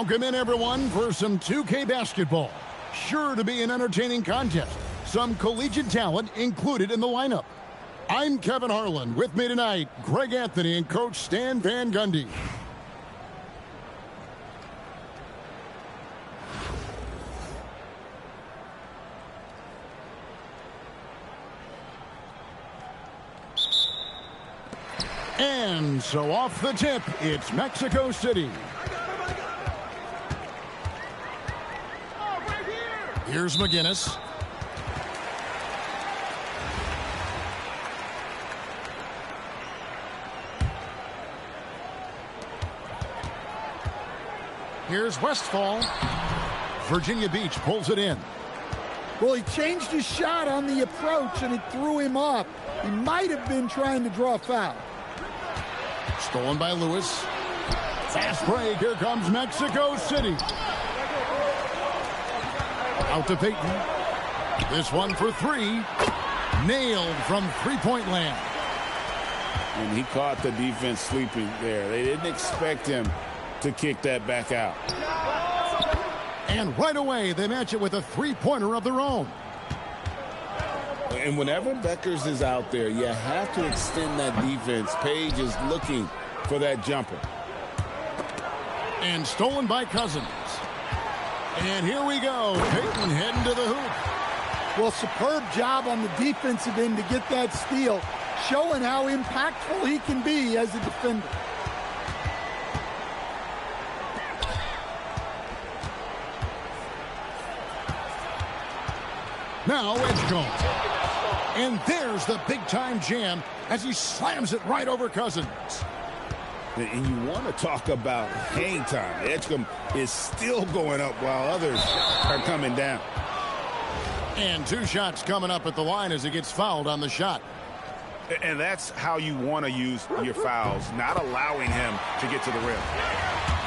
Welcome in, everyone, for some 2K basketball. Sure to be an entertaining contest. Some collegiate talent included in the lineup. I'm Kevin Harlan. With me tonight, Greg Anthony and Coach Stan Van Gundy. And so off the tip, it's Mexico City. Here's McGinnis. Here's Westphal. Virginia Beach pulls it in. Well, he changed his shot on the approach, and it threw him off. He might have been trying to draw a foul. Stolen by Lewis. Fast break. Here comes Mexico City. Out to Payton. This one for three. Nailed from three-point land. And he caught the defense sleeping there. They didn't expect him to kick that back out. And right away, they match it with a three-pointer of their own. And whenever Beckers is out there, you have to extend that defense. Page is looking for that jumper. And stolen by Cousins. And here we go. Payton heading to the hoop. Well, superb job on the defensive end to get that steal, showing how impactful he can be as a defender. Now Edgecombe. And there's the big-time jam as he slams it right over Cousins. And you want to talk about hang time. Edgecombe is still going up while others are coming down. And two shots coming up at the line as he gets fouled on the shot. And that's how you want to use your fouls, not allowing him to get to the rim.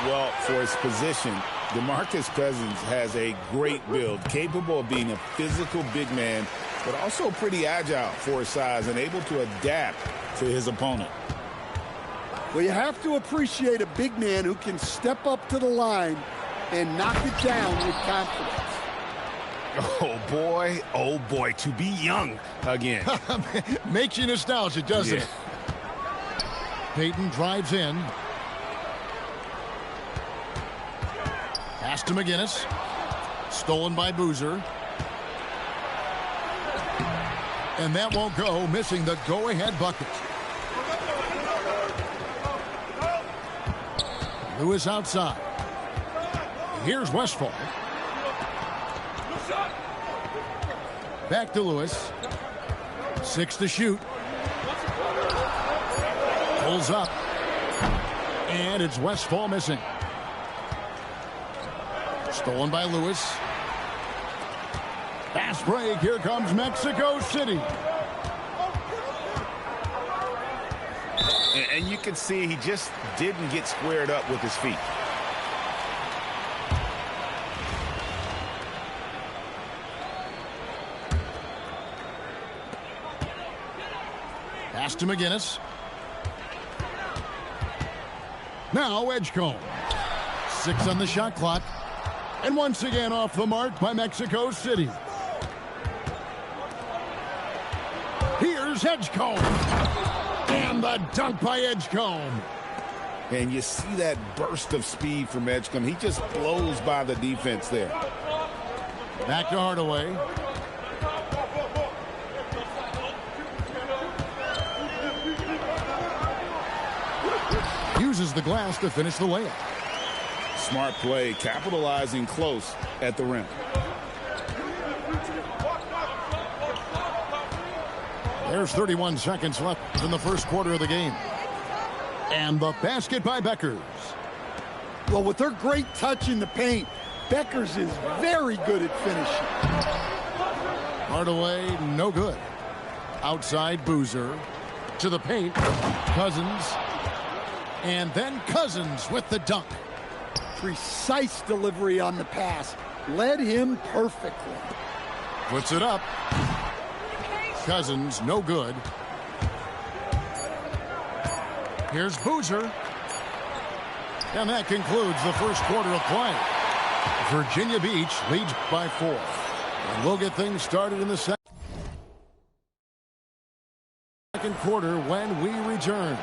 Well, for his position, DeMarcus Cousins has a great build, capable of being a physical big man, but also pretty agile for his size and able to adapt to his opponent. Well, you have to appreciate a big man who can step up to the line and knock it down with confidence. Oh boy, to be young again. Makes you nostalgic, doesn't it? Payton drives in. Pass to McGinnis. Stolen by Boozer. And that won't go, missing the go-ahead bucket. Lewis outside. Here's Westphal. Back to Lewis. 6 to shoot. Pulls up. And it's Westphal missing. Stolen by Lewis. Fast break. Here comes Mexico City. And you can see he just didn't get squared up with his feet. Pass to McGinnis. Now Edgecombe. 6 on the shot clock. And once again off the mark by Mexico City. Here's Edgecombe. And the dunk by Edgecombe. And you see that burst of speed from Edgecombe. He just blows by the defense there. Back to Hardaway. Uses the glass to finish the layup. Smart play, capitalizing close at the rim. There's 31 seconds left in the first quarter of the game. And the basket by Beckers. Well, with their great touch in the paint, Beckers is very good at finishing. Hardaway, no good. Outside, Boozer. To the paint, Cousins. And then Cousins with the dunk. Precise delivery on the pass. Led him perfectly. Puts it up. Cousins, no good. Here's Boozer. And that concludes the first quarter of play. Virginia Beach leads by 4. And we'll get things started in the second quarter when we return.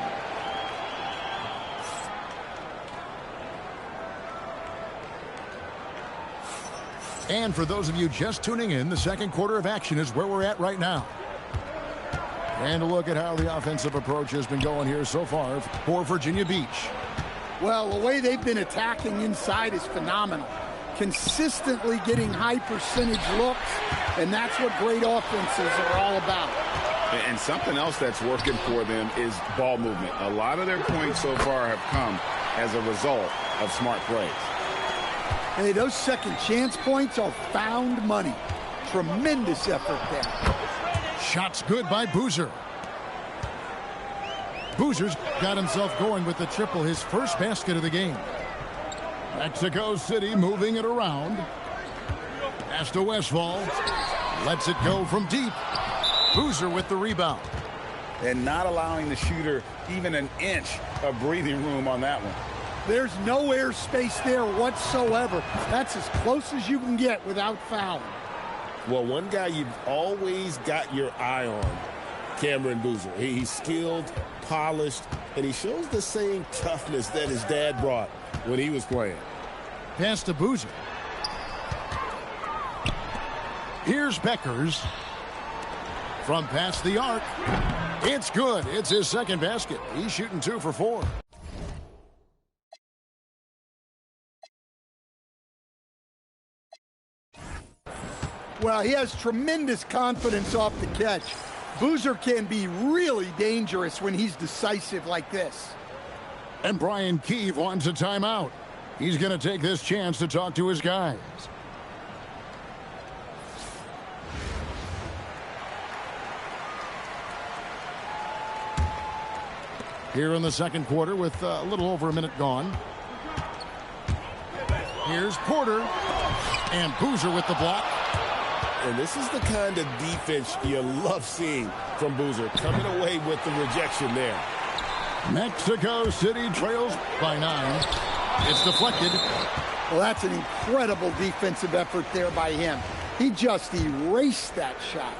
And for those of you just tuning in, the second quarter of action is where we're at right now. And a look at how the offensive approach has been going here so far for Virginia Beach. Well, the way they've been attacking inside is phenomenal. Consistently getting high percentage looks, and that's what great offenses are all about. And something else that's working for them is ball movement. A lot of their points so far have come as a result of smart plays. Hey, those second chance points are found money. Tremendous effort there. Shots good by Boozer. Boozer's got himself going with the triple, his first basket of the game. Mexico City moving it around. Pass to Westphal. Lets it go from deep. Boozer with the rebound. And not allowing the shooter even an inch of breathing room on that one. There's no air space there whatsoever. That's as close as you can get without fouling. Well, one guy you've always got your eye on, Cameron Boozer. He's skilled, polished, and he shows the same toughness that his dad brought when he was playing. Pass to Boozer. Here's Beckers. From past the arc. It's good. It's his second basket. He's shooting 2 for 4. Well, he has tremendous confidence off the catch. Boozer can be really dangerous when he's decisive like this. And Brian Keefe wants a timeout. He's going to take this chance to talk to his guys. Here in the second quarter with a little over a minute gone. Here's Porter. And Boozer with the block. And this is the kind of defense you love seeing from Boozer, coming away with the rejection there. Mexico City trails by 9. It's deflected. Well, that's an incredible defensive effort there by him. He just erased that shot.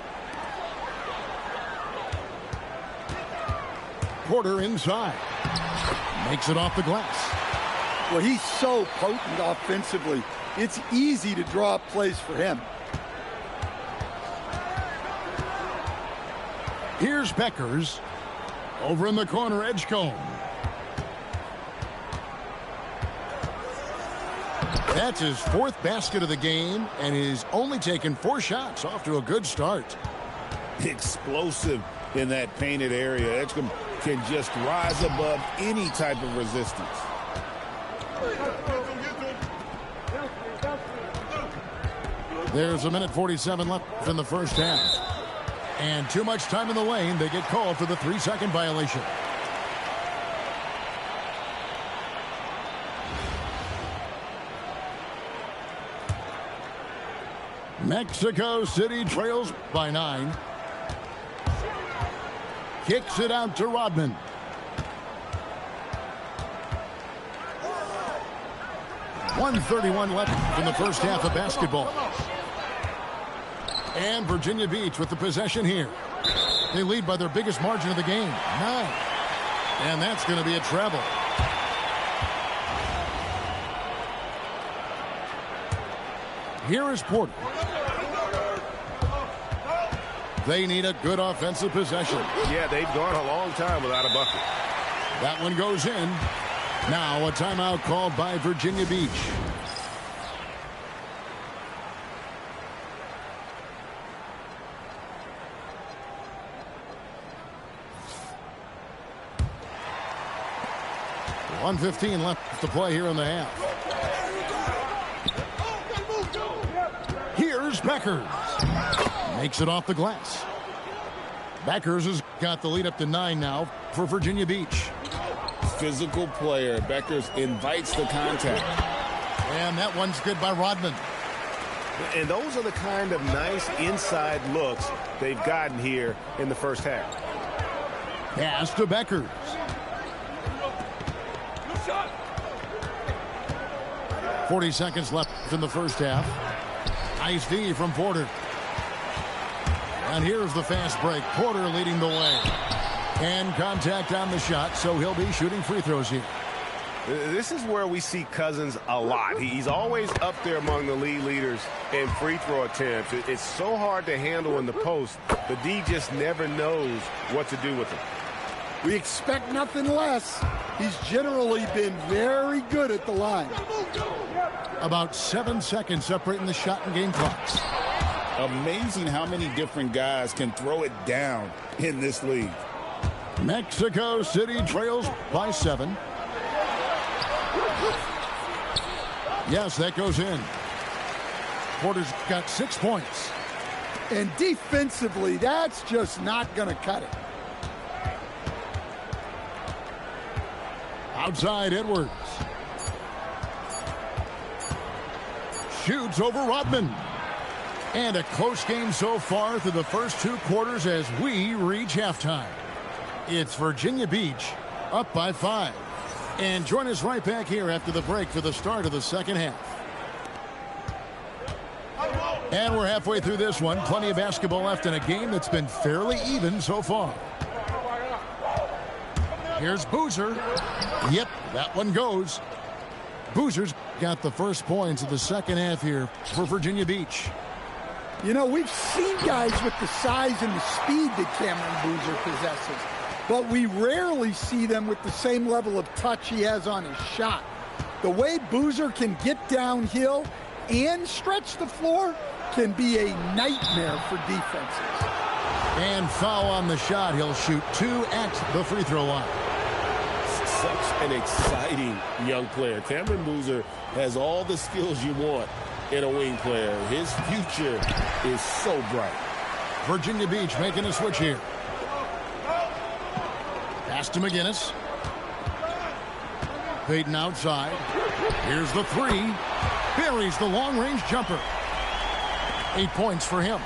Porter inside. Makes it off the glass. Well, he's so potent offensively. It's easy to draw up plays for him. Here's Beckers. Over in the corner, Edgecombe. That's his 4th basket of the game, and he's only taken 4 shots. Off to a good start. Explosive in that painted area. Edgecombe can just rise above any type of resistance. There's a minute 47 left in the first half. And too much time in the lane. They get called for the 3-second violation. Mexico City trails by 9. Kicks it out to Rodman. .131 left in the first half of basketball. And Virginia Beach with the possession here. They lead by their biggest margin of the game, 9. And that's going to be a travel. Here is Porter. They need a good offensive possession. Yeah, they've gone a long time without a bucket. That one goes in. Now a timeout called by Virginia Beach. .115 left to play here in the half. Here's Beckers. Makes it off the glass. Beckers has got the lead up to 9 now for Virginia Beach. Physical player. Beckers invites the contact. And that one's good by Rodman. And those are the kind of nice inside looks they've gotten here in the first half. Pass to Beckers. 40 seconds left in the first half. Nice D from Porter. And here's the fast break. Porter leading the way. And contact on the shot, so he'll be shooting free throws here. This is where we see Cousins a lot. He's always up there among the league leaders in free throw attempts. It's so hard to handle in the post. The D just never knows what to do with him. We expect nothing less. He's generally been very good at the line. About 7 seconds separating the shot and game clocks. Amazing how many different guys can throw it down in this league. Mexico City trails by 7. Yes, that goes in. Porter's got 6 points. And defensively, that's just not going to cut it. Outside Edwards. Shoots over Rodman. And a close game so far through the first 2 quarters as we reach halftime. It's Virginia Beach up by 5. And join us right back here after the break for the start of the second half. And we're halfway through this one. Plenty of basketball left in a game that's been fairly even so far. Here's Boozer. Yep, that one goes. Boozer's got the first points of the second half here for Virginia Beach. You know, we've seen guys with the size and the speed that Cameron Boozer possesses, but we rarely see them with the same level of touch he has on his shot. The way Boozer can get downhill and stretch the floor can be a nightmare for defenses. And foul on the shot. He'll shoot 2 at the free throw line. Such an exciting young player. Cameron Boozer has all the skills you want in a wing player. His future is so bright. Virginia Beach making a switch here. Pass to McGinnis. Payton outside. Here's the 3. Buries the long-range jumper. 8 points for him.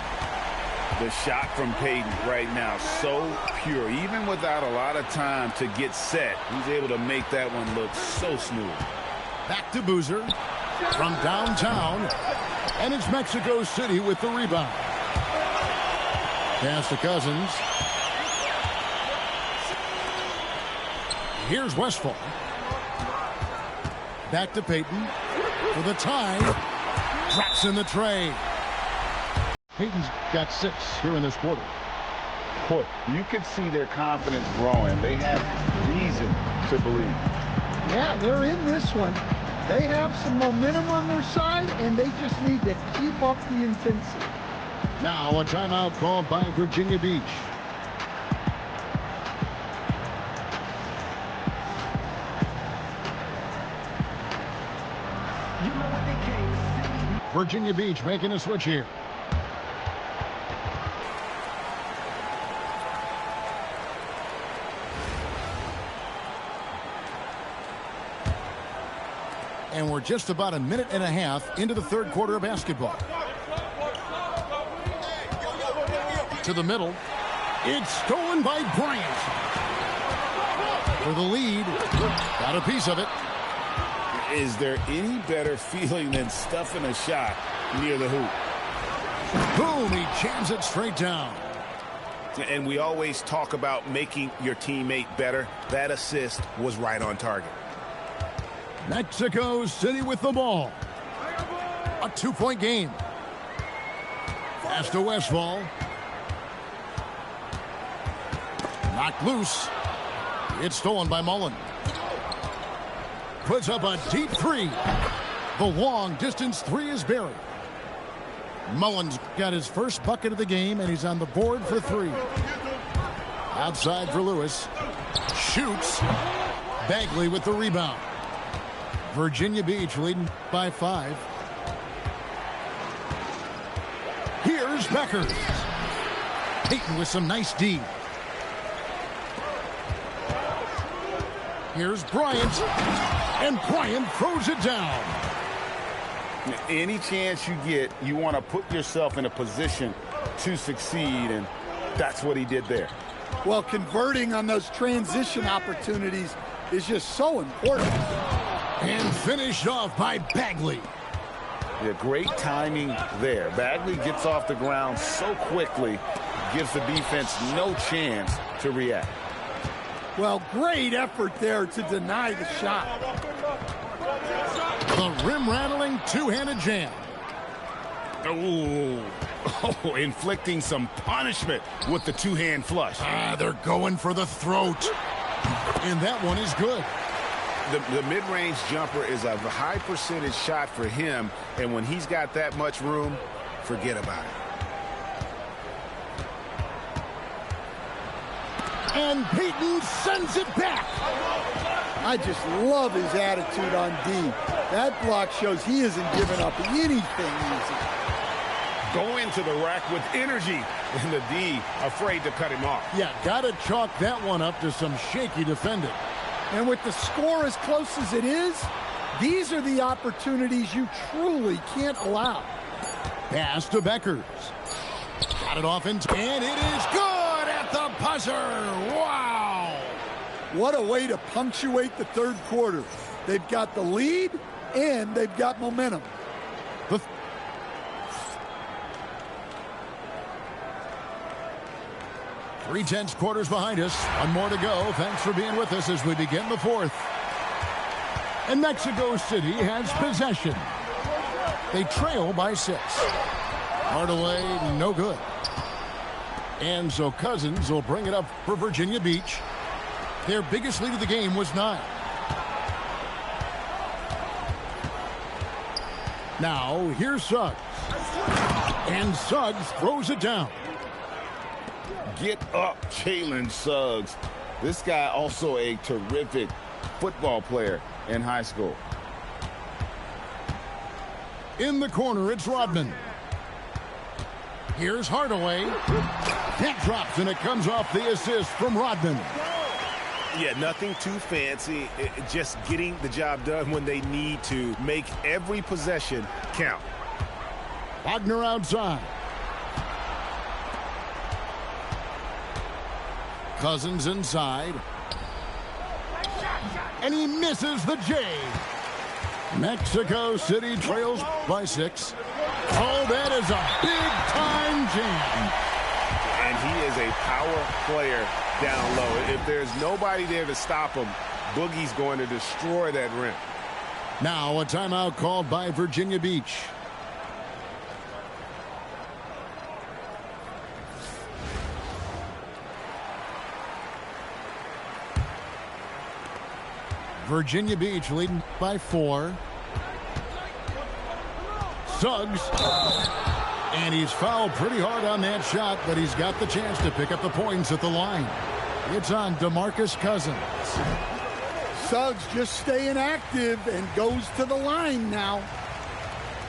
The shot from Payton right now, so pure. Even without a lot of time to get set, he's able to make that one look so smooth. Back to Boozer from downtown. And it's Mexico City with the rebound. Pass to Cousins. Here's Westphal. Back to Payton for the tie. Drops in the tray. Payton's got 6 here in this quarter. You can see their confidence growing. They have reason to believe. Yeah, they're in this one. They have some momentum on their side, and they just need to keep up the intensity. Now a timeout called by Virginia Beach. Virginia Beach making a switch here. And we're just about a minute and a half into the third quarter of basketball. To the middle. It's stolen by Bryant. For the lead. Got a piece of it. Is there any better feeling than stuffing a shot near the hoop? Boom, he jams it straight down. And we always talk about making your teammate better. That assist was right on target. Mexico City with the ball. A 2-point game. Pass to Westphal. Knocked loose. It's stolen by Mullen. Puts up a deep 3. The long distance 3 is buried. Mullen's got his first bucket of the game, and he's on the board for 3. Outside for Lewis. Shoots. Bagley with the rebound. Virginia Beach leading by 5. Here's Becker. Payton with some nice D. Here's Bryant. And Bryant throws it down. Any chance you get, you want to put yourself in a position to succeed, and that's what he did there. Well, converting on those transition opportunities is just so important. And finished off by Bagley. Yeah, great timing there. Bagley gets off the ground so quickly, gives the defense no chance to react. Well, great effort there to deny the shot. The rim-rattling two-handed jam. Oh, inflicting some punishment with the two-hand flush. They're going for the throat. And that one is good. The mid-range jumper is a high percentage shot for him, and when he's got that much room, forget about it. And Peyton sends it back. I just love his attitude on D. That block shows he isn't giving up anything easy. Go into the rack with energy, and the D afraid to cut him off. Yeah, gotta chalk that one up to some shaky defending. And with the score as close as it is, these are the opportunities you truly can't allow. Pass to Beckers. Got it off and it is good at the buzzer. Wow. What a way to punctuate the third quarter. They've got the lead and they've got momentum. Three-tenths quarters behind us. One more to go. Thanks for being with us as we begin the fourth. And Mexico City has possession. They trail by 6. Hardaway, no good. And so Cousins will bring it up for Virginia Beach. Their biggest lead of the game was 9. Now, here's Suggs. And Suggs throws it down. Get up, Jalen Suggs. This guy also a terrific football player in high school. In the corner, it's Rodman. Here's Hardaway. That drops, and it comes off the assist from Rodman. Yeah, nothing too fancy. Just getting the job done when they need to. Make every possession count. Wagner outside. Cousins inside. And he misses the J. Mexico City trails by 6. Oh, that is a big-time jam. And he is a power player down low. If there's nobody there to stop him, Boogie's going to destroy that rim. Now a timeout called by Virginia Beach. Virginia Beach leading by 4. Suggs. And he's fouled pretty hard on that shot, but he's got the chance to pick up the points at the line. It's on DeMarcus Cousins. Suggs just staying active and goes to the line now.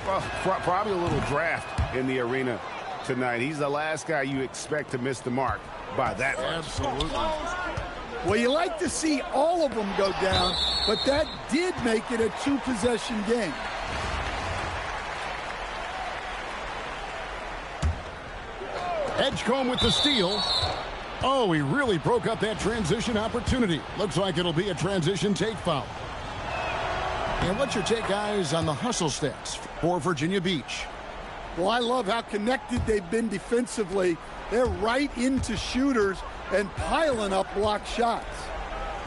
Well, probably a little draft in the arena tonight. He's the last guy you expect to miss the mark by that much. Absolutely. Well, you like to see all of them go down, but that did make it a 2-possession game. Edgecombe with the steal. Oh, he really broke up that transition opportunity. Looks like it'll be a transition take foul. And what's your take, guys, on the hustle stats for Virginia Beach? Well, I love how connected they've been defensively. They're right into shooters and piling up block shots.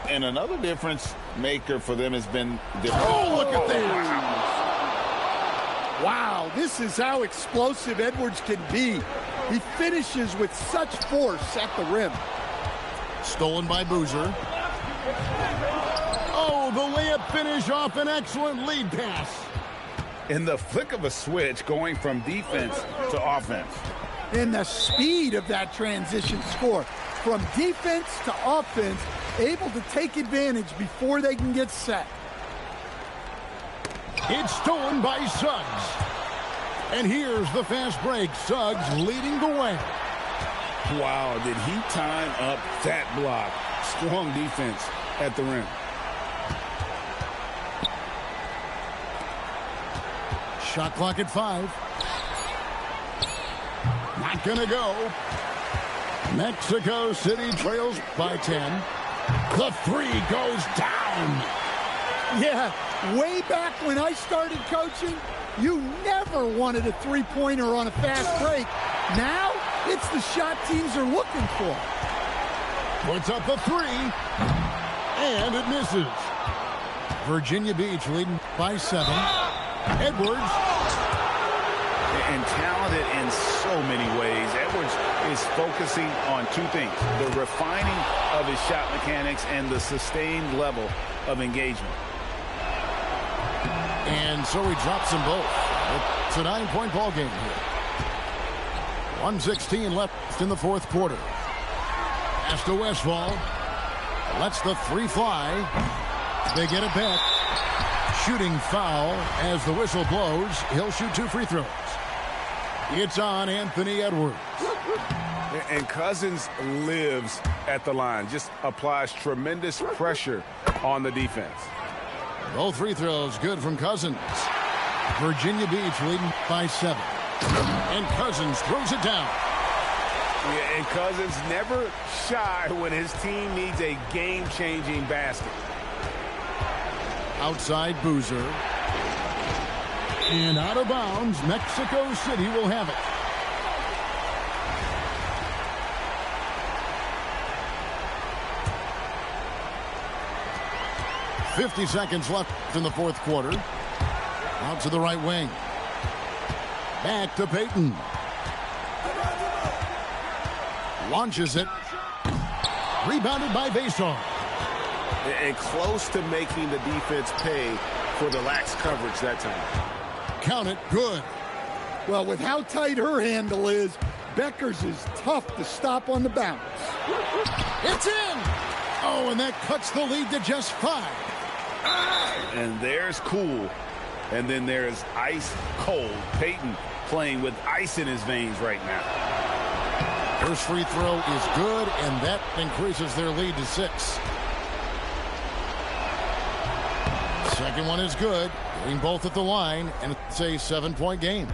And another difference maker for them has been Oh, look at that. Wow, this is how explosive Edwards can be. He finishes with such force at the rim. Stolen by Boozer. Oh, the layup finish off an excellent lead pass. in the flick of a switch going from defense to offense. And the speed of that transition score from defense to offense, able to take advantage before they can get set. It's stolen by Suggs. And here's the fast break. Suggs leading the way. Wow, did he time up that block? Strong defense at the rim. Shot clock at 5. Not gonna go. Mexico City trails by 10. The three goes down. Yeah, Way back when I started coaching, you never wanted a three-pointer on a fast break. Now, it's the shot teams are looking for. Puts up a three, and it misses. Virginia Beach leading by 7. Edwards. And talented in so many ways. Edwards is focusing on two things: the refining of his shot mechanics and the sustained level of engagement. And so he drops them both. It's a 9-point ball game here. 1:16 left in the fourth quarter. Pass to Westphal. Lets the three fly. They get it back. Shooting foul as the whistle blows. He'll shoot 2 free throws. It's on Anthony Edwards. And Cousins lives at the line. Just applies tremendous pressure on the defense. Both free throws good from Cousins. Virginia Beach leading by 7. And Cousins throws it down. Yeah, and Cousins never shy when his team needs a game-changing basket. Outside Boozer. And out of bounds, Mexico City will have it. .50 seconds left in the fourth quarter. Out to the right wing. Back to Payton. Launches it. Rebounded by Vason. And close to making the defense pay for the lax coverage that time. Count it. Good. Well, with how tight her handle is, Beckers is tough to stop on the bounce. It's in. Oh, and that cuts the lead to just 5. And there's cool. And then there's ice cold. Payton playing with ice in his veins right now. First free throw is good, and that increases their lead to 6. Second one is good. Getting both at the line, and it's a 7-point game.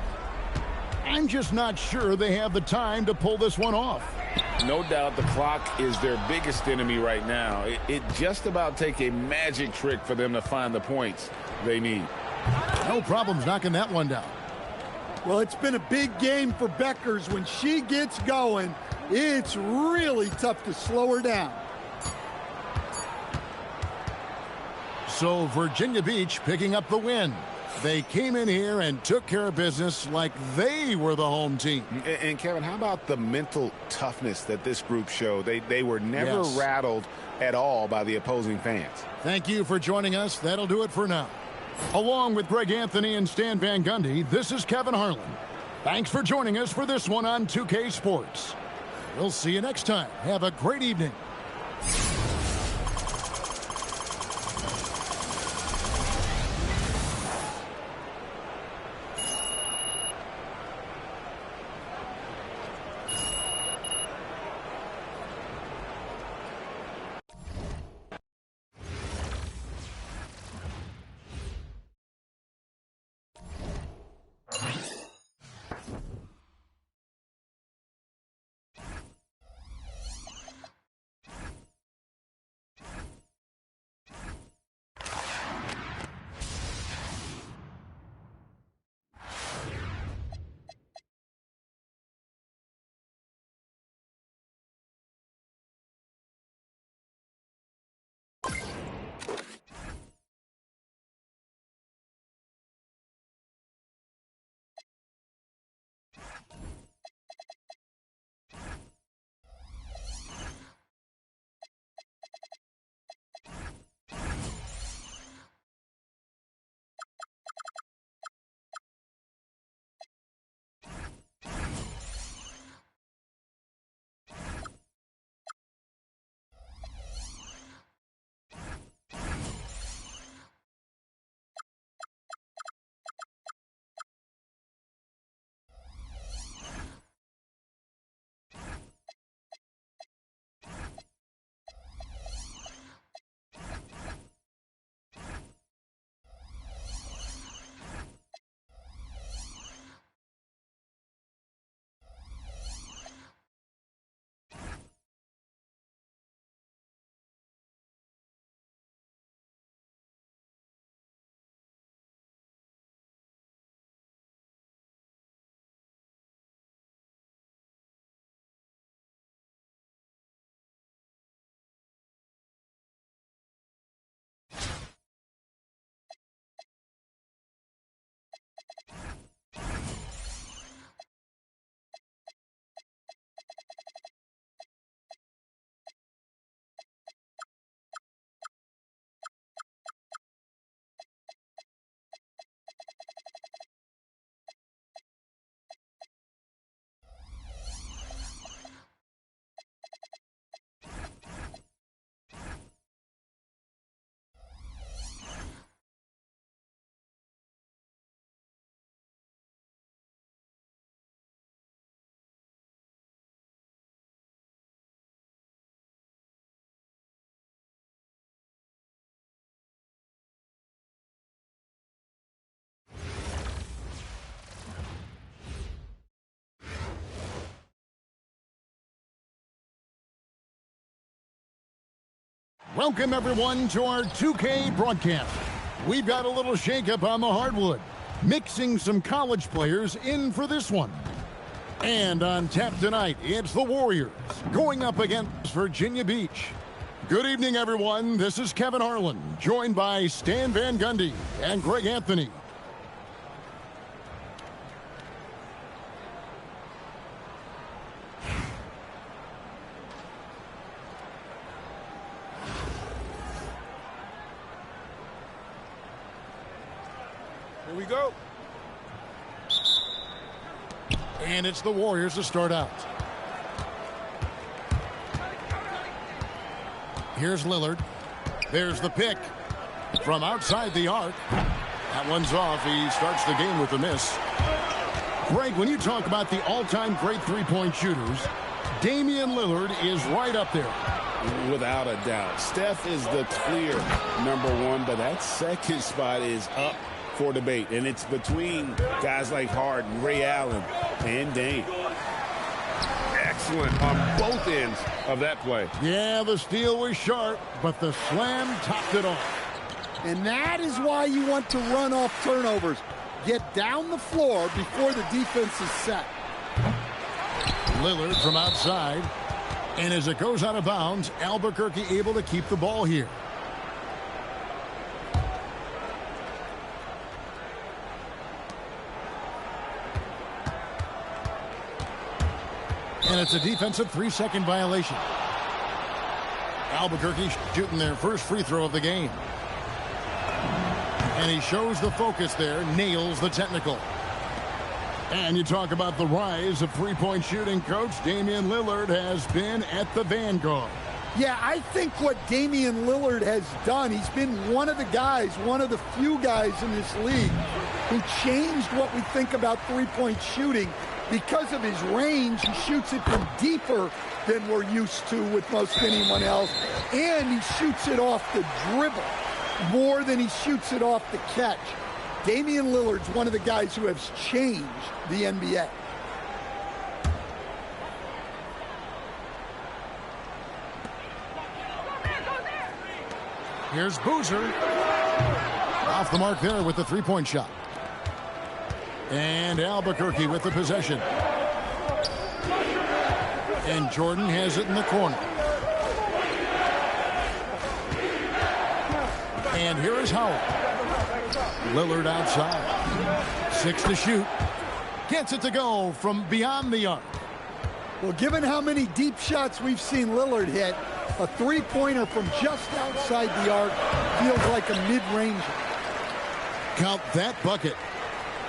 I'm just not sure they have the time to pull this one off. No doubt the clock is their biggest enemy right now. It just about take a magic trick for them to find the points they need. No problems knocking that one down. Well, it's been a big game for Beckers. When she gets going, it's really tough to slow her down. So Virginia Beach picking up the win. They came in here and took care of business like they were the home team. And Kevin, how about the mental toughness that this group showed? They were never rattled at all by the opposing fans. Thank you for joining us. That'll do it for now. Along with Greg Anthony and Stan Van Gundy, this is Kevin Harlan. Thanks for joining us for this one on 2K Sports. We'll see you next time. Have a great evening. Welcome, everyone, to our 2K broadcast. We've got a little shakeup on the hardwood, mixing some college players in for this one. And on tap tonight, it's the Warriors going up against Virginia Beach. Good evening, everyone. This is Kevin Harlan, joined by Stan Van Gundy and Greg Anthony. Here we go. And it's the Warriors to start out. Here's Lillard. There's the pick from outside the arc. That one's off. He starts the game with a miss. Greg, when you talk about the all-time great three-point shooters, Damian Lillard is right up there. Without a doubt. Steph is the clear #1, but that second spot is up for debate, and it's between guys like Harden, Ray Allen, and Dame. Excellent on both ends of that play. Yeah, the steal was sharp, but the slam topped it off. And that is why you want to run off turnovers. Get down the floor before the defense is set. Lillard from outside, and as it goes out of bounds, Albuquerque able to keep the ball here. And it's a defensive 3-second violation. Albuquerque shooting their first free throw of the game. And he shows the focus there, nails the technical. And you talk about the rise of three-point shooting, Coach. Damian Lillard has been at the vanguard. Yeah, I think what Damian Lillard has done, he's been one of the guys, one of the few guys in this league who changed what we think about three-point shooting. Because of his range, he shoots it from deeper than we're used to with most anyone else. And he shoots it off the dribble more than he shoots it off the catch. Damian Lillard's one of the guys who has changed the NBA. Here's Boozer. Off the mark there with the three-point shot. And Albuquerque with the possession. And Jordan has it in the corner. And here is Howard. Lillard outside. 6 to shoot. Gets it to go from beyond the arc. Well, given how many deep shots we've seen Lillard hit, a three-pointer from just outside the arc feels like a mid-ranger. Count that bucket.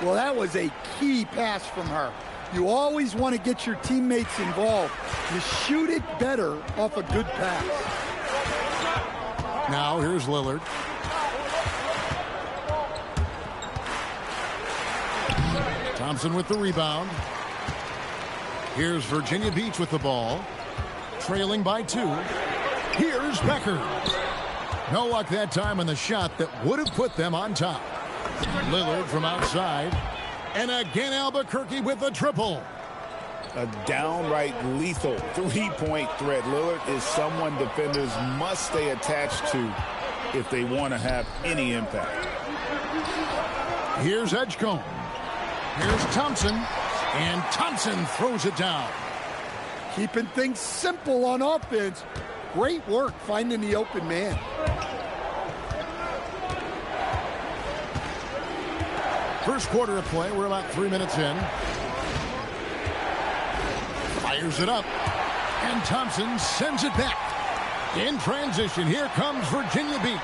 Well, that was a key pass from her. You always want to get your teammates involved. You shoot it better off a good pass. Now here's Lillard. Thompson with the rebound. Here's Virginia Beach with the ball. Trailing by 2. Here's Becker. No luck that time on the shot that would have put them on top. Lillard from outside. And again Albuquerque with a triple. A downright lethal three-point threat. Lillard is someone defenders must stay attached to if they want to have any impact. Here's Edgecombe. Here's Thompson. And Thompson throws it down. Keeping things simple on offense. Great work finding the open man. First quarter of play. We're about 3 minutes in. Fires it up. And Thompson sends it back. In transition, here comes Virginia Beach.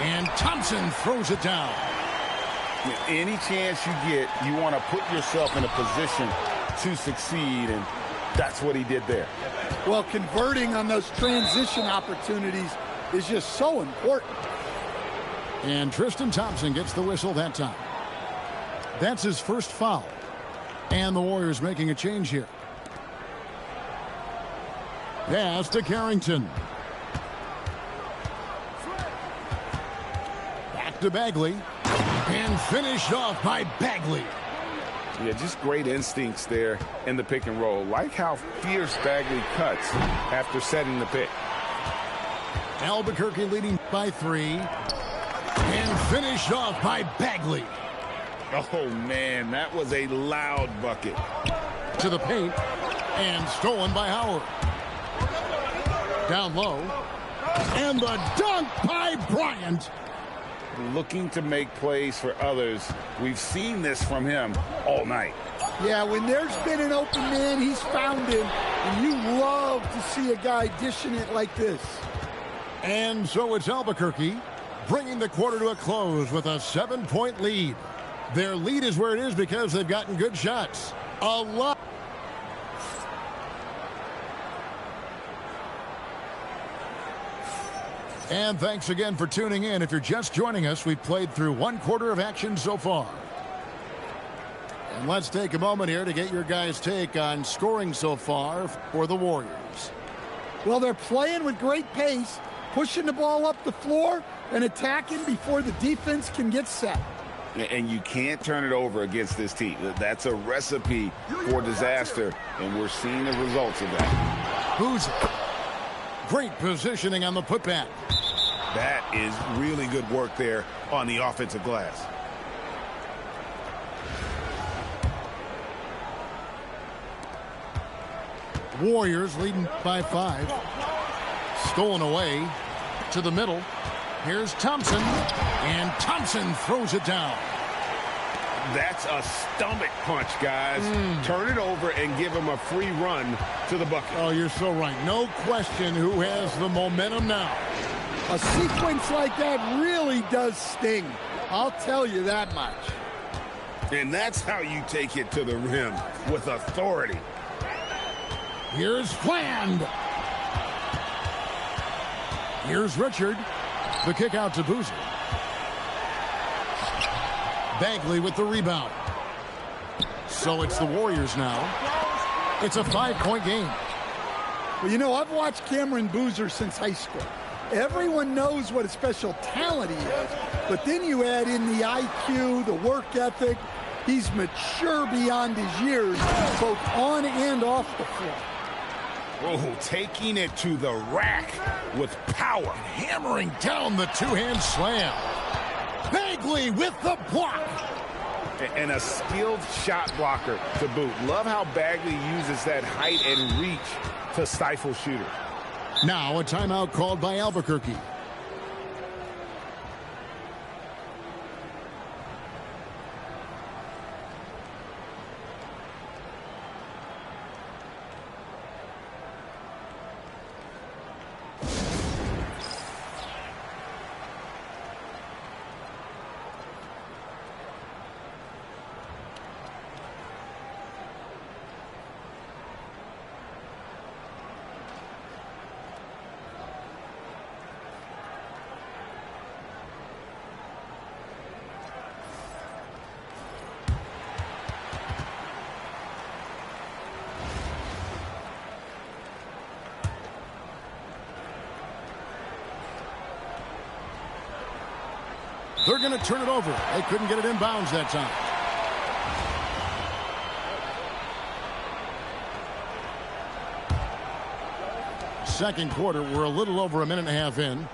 And Thompson throws it down. Any chance you get, you want to put yourself in a position to succeed, and that's what he did there. Well, converting on those transition opportunities is just so important. And Tristan Thompson gets the whistle that time. That's his first foul. And the Warriors making a change here. Pass to Carrington. Back to Bagley. And finished off by Bagley. Yeah, just great instincts there in the pick and roll. Like how fierce Bagley cuts after setting the pick. Albuquerque leading by 3. And finished off by Bagley. Oh, man, that was a loud bucket. To the paint. And stolen by Howard. Down low. And the dunk by Bryant. Looking to make plays for others. We've seen this from him all night. Yeah, when there's been an open man, he's found him. And you love to see a guy dishing it like this. And so it's Albuquerque bringing the quarter to a close with a 7-point lead. Their lead is where it is because they've gotten good shots. A lot. And thanks again for tuning in. If you're just joining us, we've played through 1 quarter of action so far. And let's take a moment here to get your guys' take on scoring so far for the Warriors. Well, they're playing with great pace, pushing the ball up the floor and attacking before the defense can get set. And you can't turn it over against this team. That's a recipe for disaster, and we're seeing the results of that. Who's great positioning on the putback. That is really good work there on the offensive glass. Warriors leading by 5. Stolen away to the middle. Here's Thompson, and Thompson throws it down. That's a stomach punch, guys. Turn it over and give him a free run to the bucket. Oh, you're so right. No question who has the momentum now. A sequence like that really does sting. I'll tell you that much. And that's how you take it to the rim, with authority. Here's Fland. Here's Richard. The kick out to Boozer. Bagley with the rebound. So it's the Warriors now. It's a 5-point game. Well, you know, I've watched Cameron Boozer since high school. Everyone knows what a special talent he is, but then you add in the IQ, the work ethic. He's mature beyond his years, both on and off the floor. Oh, taking it to the rack with power. Hammering down the two-hand slam. Bagley with the block. And a skilled shot blocker to boot. Love how Bagley uses that height and reach to stifle shooters. Now a timeout called by Albuquerque. They're going to turn it over. They couldn't get it in bounds that time. Second quarter, we're a little over a minute and a half in.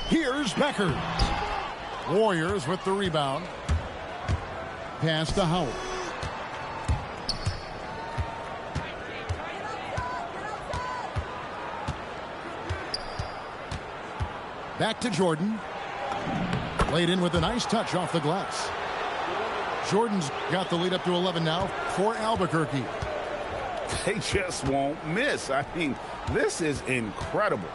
Here's Becker. Warriors with the rebound. Pass to Howard. Back to Jordan. Laid in with a nice touch off the glass. Jordan's got the lead up to 11 now for Albuquerque. They just won't miss. I mean, this is incredible.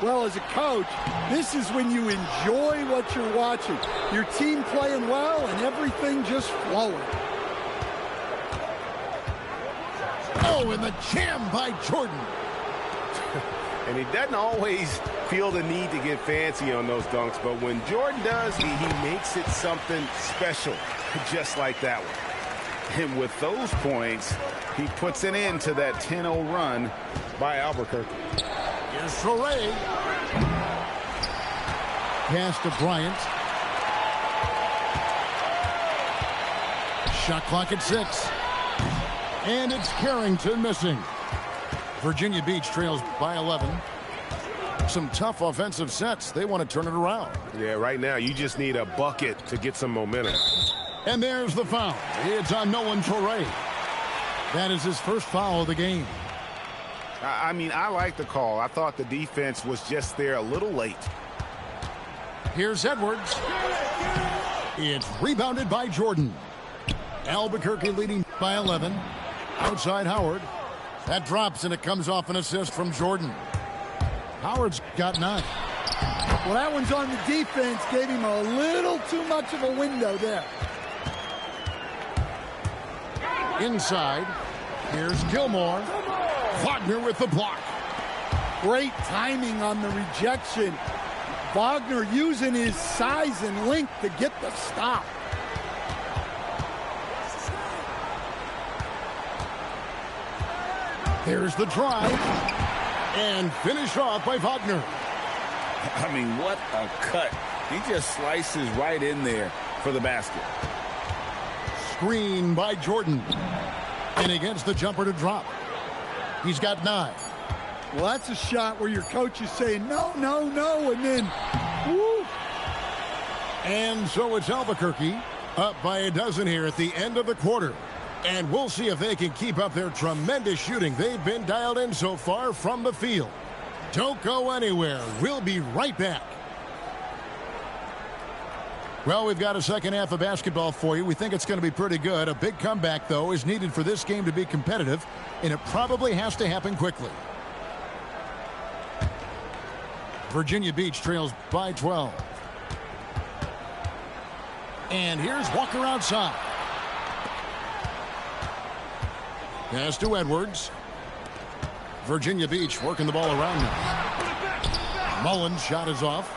Well, as a coach, this is when you enjoy what you're watching. Your team playing well and everything just flowing. Oh, and the jam by Jordan. And he doesn't always feel the need to get fancy on those dunks, but when Jordan does, he makes it something special, just like that one. And with those points, he puts an end to that 10-0 run by Albuquerque. Here's Soray. Pass to Bryant. Shot clock at 6. And it's Carrington missing. Virginia Beach trails by 11. Some tough offensive sets. They want to turn it around. Yeah, right now you just need a bucket to get some momentum. And there's the foul. It's on Nolan Torrey. That is his first foul of the game. I mean, I like the call. I thought the defense was just there a little late. Here's Edwards. It's rebounded by Jordan. Albuquerque leading by 11. Outside Howard. That drops, and it comes off an assist from Jordan. Howard's got 9. Well, that one's on the defense. Gave him a little too much of a window there. Inside. Here's Gilmore. Wagner with the block. Great timing on the rejection. Wagner using his size and length to get the stop. There's the drive. And finished off by Wagner. I mean, what a cut. He just slices right in there for the basket. Screen by Jordan. And against the jumper to drop. He's got 9. Well, that's a shot where your coach is saying, no, no, no, and then, woo. And so it's Albuquerque up by a dozen here at the end of the quarter. And we'll see if they can keep up their tremendous shooting they've been dialed in so far from the field. Don't go anywhere. We'll be right back. Well, we've got a second half of basketball for you. We think it's going to be pretty good. A big comeback, though, is needed for this game to be competitive, and it probably has to happen quickly. Virginia Beach trails by 12. And here's Walker outside. Pass to Edwards. Virginia Beach working the ball around now. Mullen's shot is off.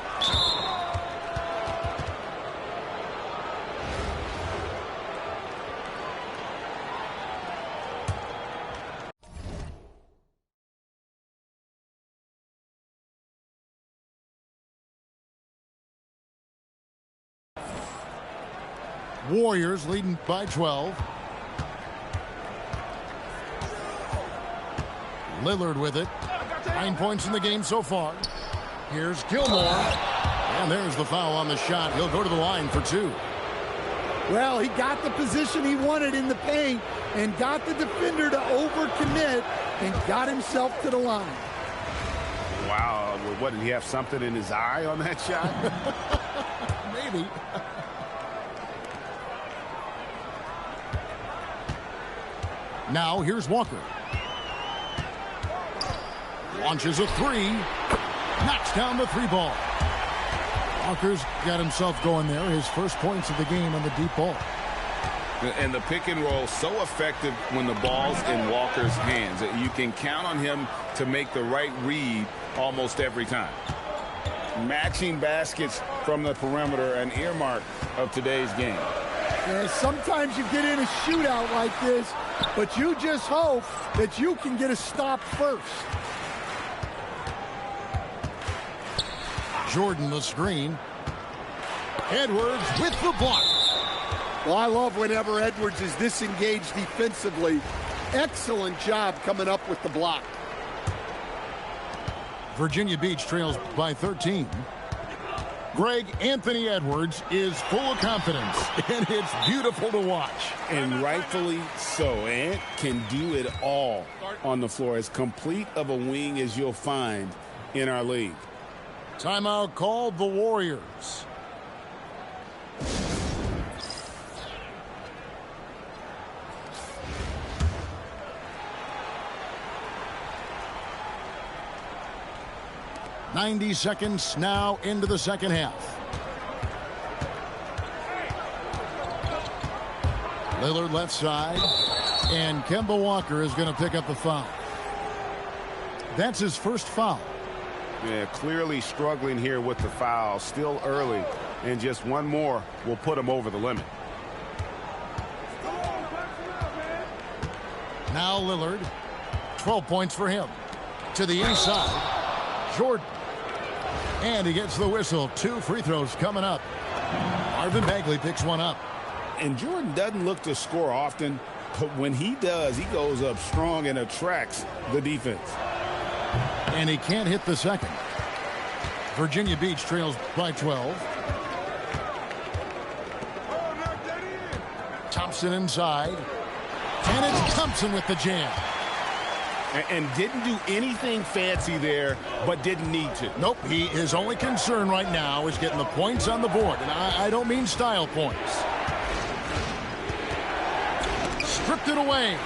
Warriors leading by 12. Lillard with it. 9 points in the game so far. Here's Gilmore. And there's the foul on the shot. He'll go to the line for 2. Well, he got the position he wanted in the paint and got the defender to overcommit and got himself to the line. Wow. What, did he have something in his eye on that shot? Maybe. Now here's Walker. Launches a 3. Knocks down the 3 ball. Walker's got himself going there. His first points of the game on the deep ball. And the pick and roll so effective when the ball's in Walker's hands. You can count on him to make the right read almost every time. Matching baskets from the perimeter, an earmark of today's game. Yeah, sometimes you get in a shootout like this, but you just hope that you can get a stop first. Jordan the screen. Edwards with the block. Well, I love whenever Edwards is disengaged defensively. Excellent job coming up with the block. Virginia Beach trails by 13. Greg, Anthony Edwards is full of confidence, and it's beautiful to watch. And rightfully so. Ant can do it all on the floor. As complete of a wing as you'll find in our league. Timeout called the Warriors. "90 seconds now into the second half. Lillard left side, and Kemba Walker is going to pick up the foul. That's his first foul. Yeah, clearly struggling here with the foul. Still early, and just one more will put him over the limit. Now Lillard, 12 points for him. To the inside, Jordan. And he gets the whistle. 2 free throws coming up. Marvin Bagley picks one up. And Jordan doesn't look to score often, But when he does, he goes up strong and attracts the defense. And he can't hit the second. Virginia Beach trails by 12. Thompson inside. And it's Thompson with the jam. And didn't do anything fancy there, but didn't need to. Nope, his only concern right now is getting the points on the board. And I don't mean style points. Stripped it away.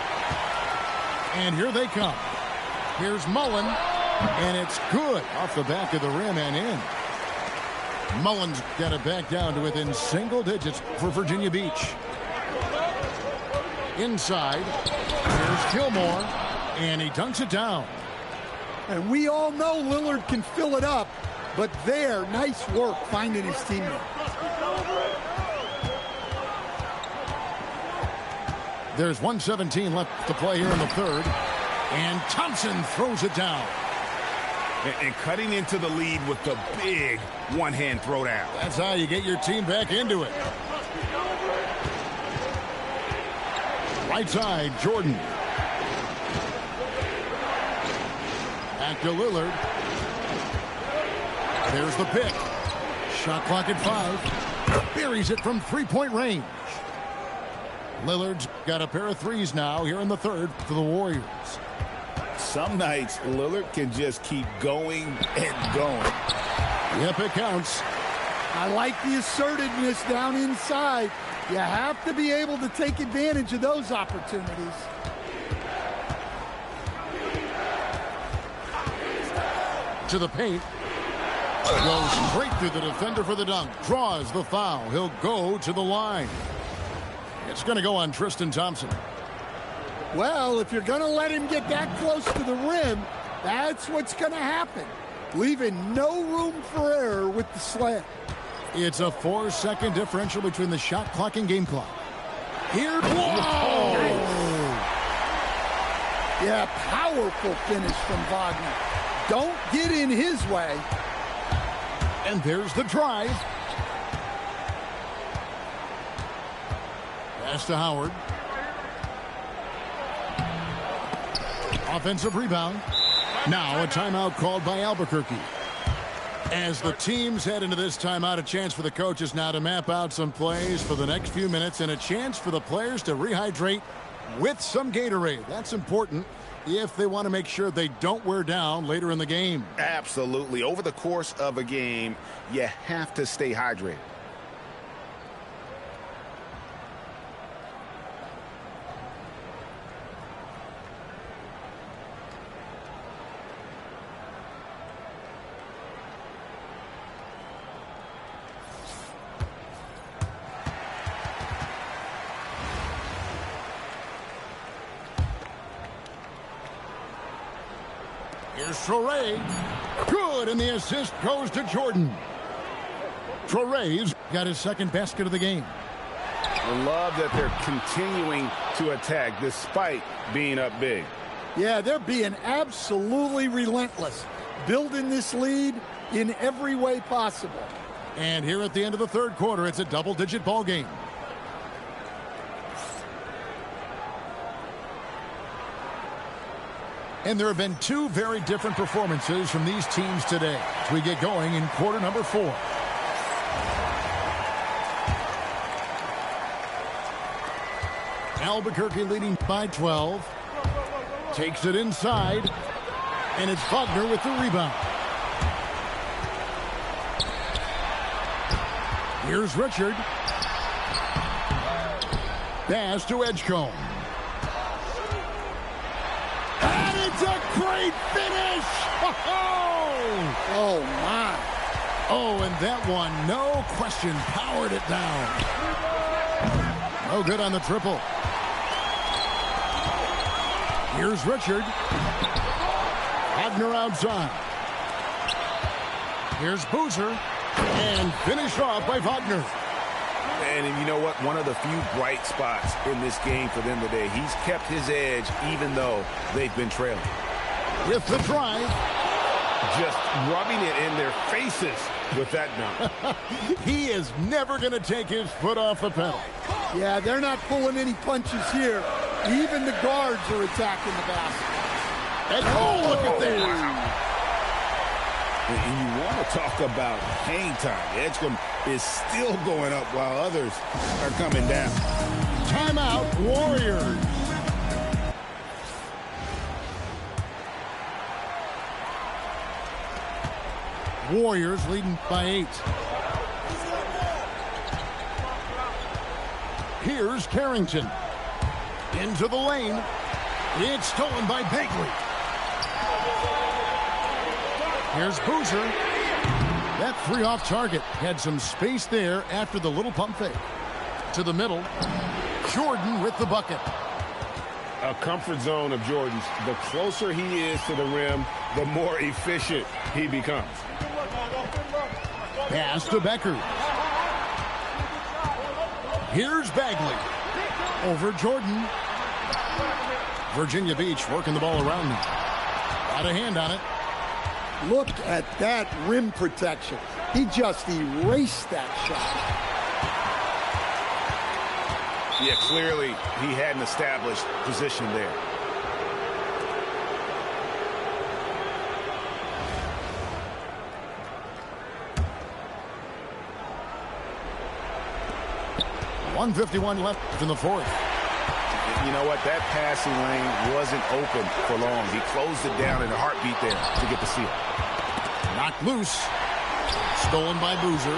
And here they come. Here's Mullen. And it's good off the back of the rim and in. Mullen's got it back down to within single digits for Virginia Beach. Inside. Here's Gilmore. And he dunks it down. And we all know Lillard can fill it up. But there, nice work finding his teammate. There's 1:17 left to play here in the third. And Thompson throws it down. And cutting into the lead with the big one-hand throwdown. That's how you get your team back into it. Right side, Jordan. Back to Lillard. There's the pick. Shot clock at 5. Buries it from three-point range. Lillard's got a pair of threes now here in the third for the Warriors. Some nights, Lillard can just keep going and going. Yep, it counts. I like the assertiveness down inside. You have to be able to take advantage of those opportunities. To the paint. Goes straight through the defender for the dunk. Draws the foul. He'll go to the line. It's going to go on Tristan Thompson. Well, if you're going to let him get that close to the rim, that's what's going to happen. Leaving no room for error with the slam. It's a 4-second differential between the shot clock and game clock. Here. Whoa! Yeah, powerful finish from Wagner. Don't get in his way. And there's the drive. Pass to Howard. Offensive rebound. Now a timeout called by Albuquerque. As the teams head into this timeout, a chance for the coaches now to map out some plays for the next few minutes and a chance for the players to rehydrate with some Gatorade. That's important if they want to make sure they don't wear down later in the game. Absolutely. Over the course of a game, you have to stay hydrated. Here's Traore. Good, and the assist goes to Jordan. Traore's got his second basket of the game. I love that they're continuing to attack despite being up big. Yeah, they're being absolutely relentless, building this lead in every way possible. And here at the end of the third quarter, it's a double-digit ball game. And there have been two very different performances from these teams today as we get going in quarter number 4. Albuquerque leading by 12. Takes it inside. And it's Wagner with the rebound. Here's Richard. Pass to Edgecombe. And it's a great finish! Oh, my. Oh, and that one, no question, powered it down. No good on the triple. Here's Richard. Wagner outside. Here's Boozer. And finished off by Wagner. And you know what? One of the few bright spots in this game for them today. He's kept his edge even though they've been trailing. With the drive. Just rubbing it in their faces with that dunk. He is never going to take his foot off the pedal. Yeah, they're not pulling any punches here. Even the guards are attacking the basket. And oh, look at that. And you want to talk about hang time. Edgecombe is still going up while others are coming down. Timeout, Warriors. Warriors leading by 8. Here's Carrington. Into the lane. It's stolen by Bagley. Here's Boozer. That 3 off target had some space there after the little pump fake. To the middle. Jordan with the bucket. A comfort zone of Jordan's. The closer he is to the rim, the more efficient he becomes. Pass to Becker. Here's Bagley. Over Jordan. Virginia Beach working the ball around him. Got a hand on it. Look at that rim protection. He just erased that shot. Yeah, clearly he hadn't established position there. .151 left in the fourth. You know what? That passing lane wasn't open for long. He closed it down in a heartbeat there to get the steal. Knocked loose. Stolen by Boozer.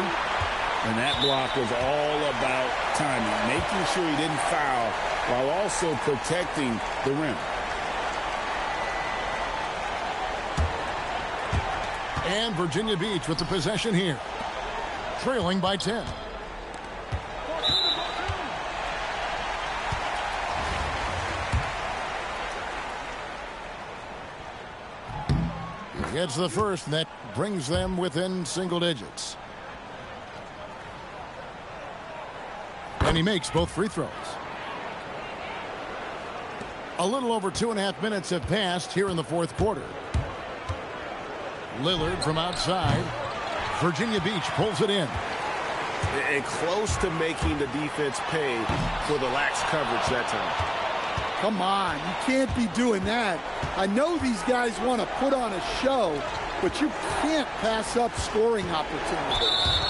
And that block was all about timing, making sure he didn't foul while also protecting the rim. And Virginia Beach with the possession here. Trailing by 10. He gets the first, and that brings them within single digits. And he makes both free throws. A little over 2.5 minutes have passed here in the fourth quarter. Lillard from outside. Virginia Beach pulls it in. And close to making the defense pay for the lax coverage that time. Come on, you can't be doing that. I know these guys want to put on a show, but you can't pass up scoring opportunities.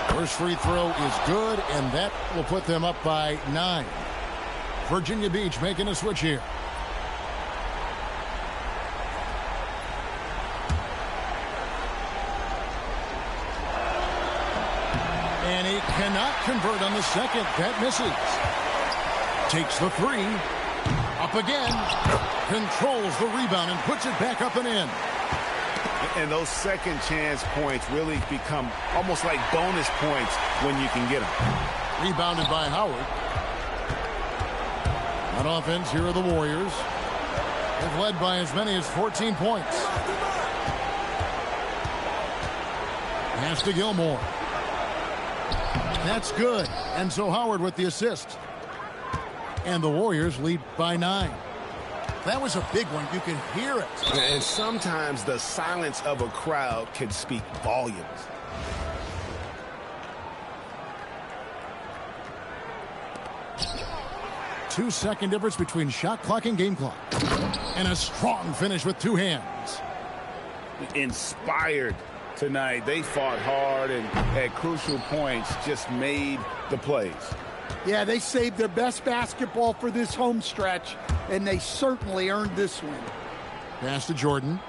First free throw is good, and that will put them up by 9. Virginia Beach making a switch here. And he cannot convert on the second. That misses. Takes the 3. Up again. Controls the rebound and puts it back up and in. And those second chance points really become almost like bonus points when you can get them. Rebounded by Howard. On offense, here are the Warriors. They've led by as many as 14 points. Pass to Gilmore. That's good. And so Howard with the assist. And the Warriors lead by 9. That was a big one. You can hear it. And sometimes the silence of a crowd can speak volumes. Two-second difference between shot clock and game clock. And a strong finish with 2 hands. Inspired tonight. They fought hard and at crucial points just made the plays. Yeah, they saved their best basketball for this home stretch, and they certainly earned this win. Pass to Jordan.